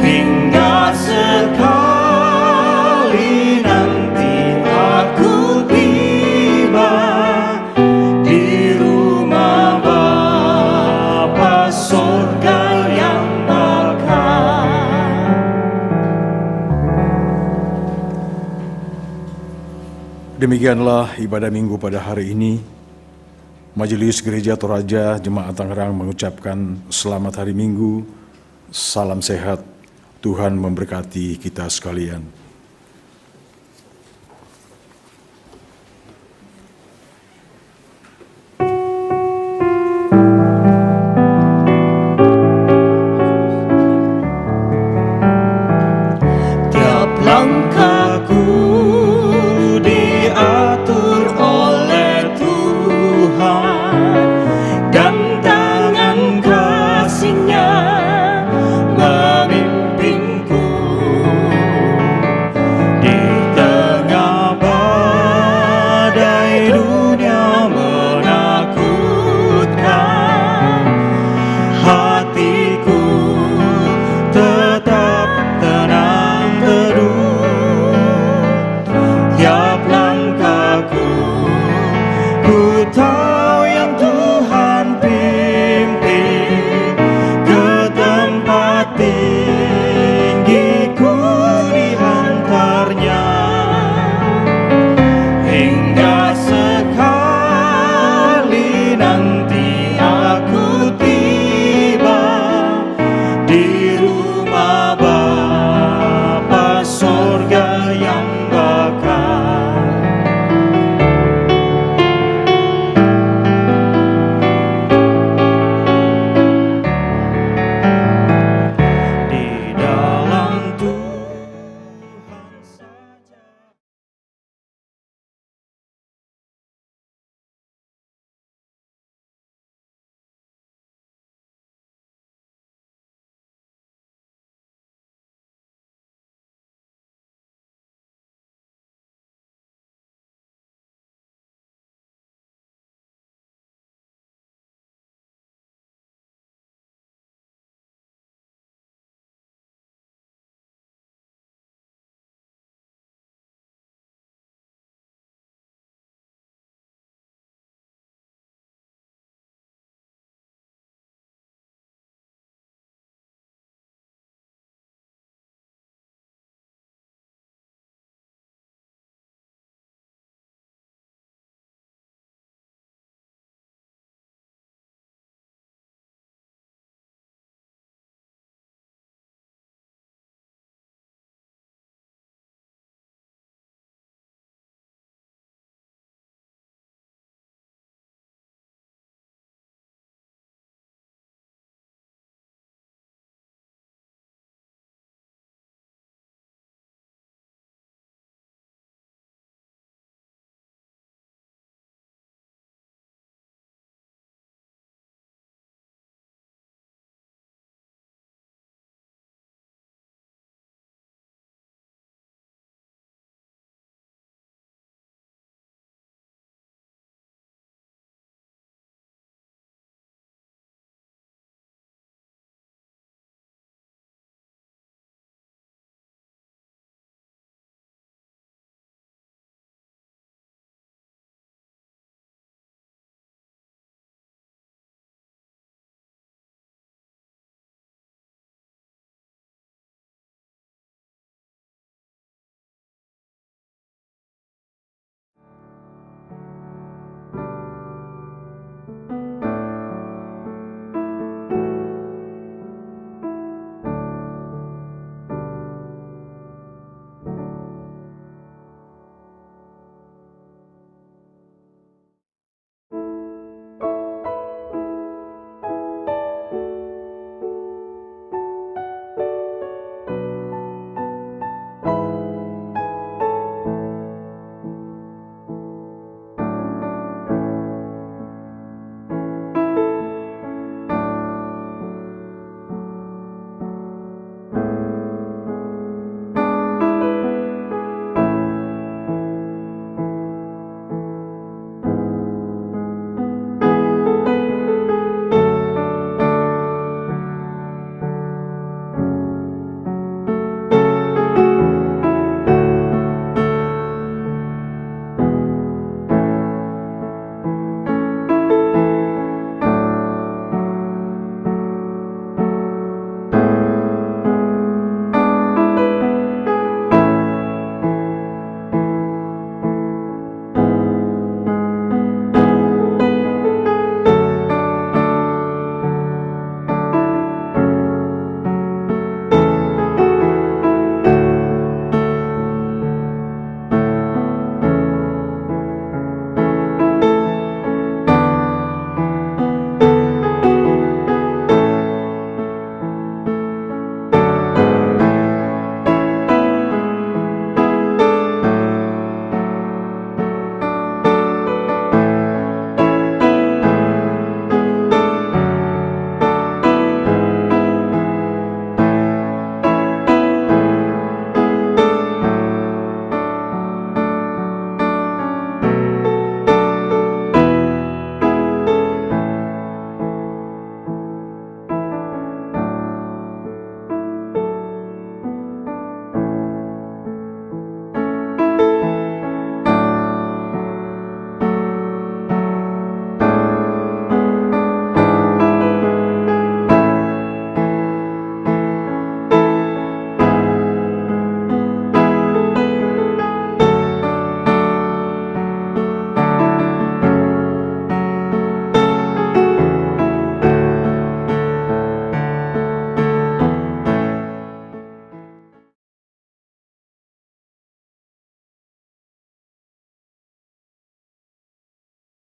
hingga sekali nanti aku tiba di rumah Bapa sorga yang bakal.
Demikianlah ibadah minggu pada hari ini. Majelis Gereja Toraja Jemaat Tangerang mengucapkan selamat hari Minggu, salam sehat, Tuhan memberkati kita sekalian.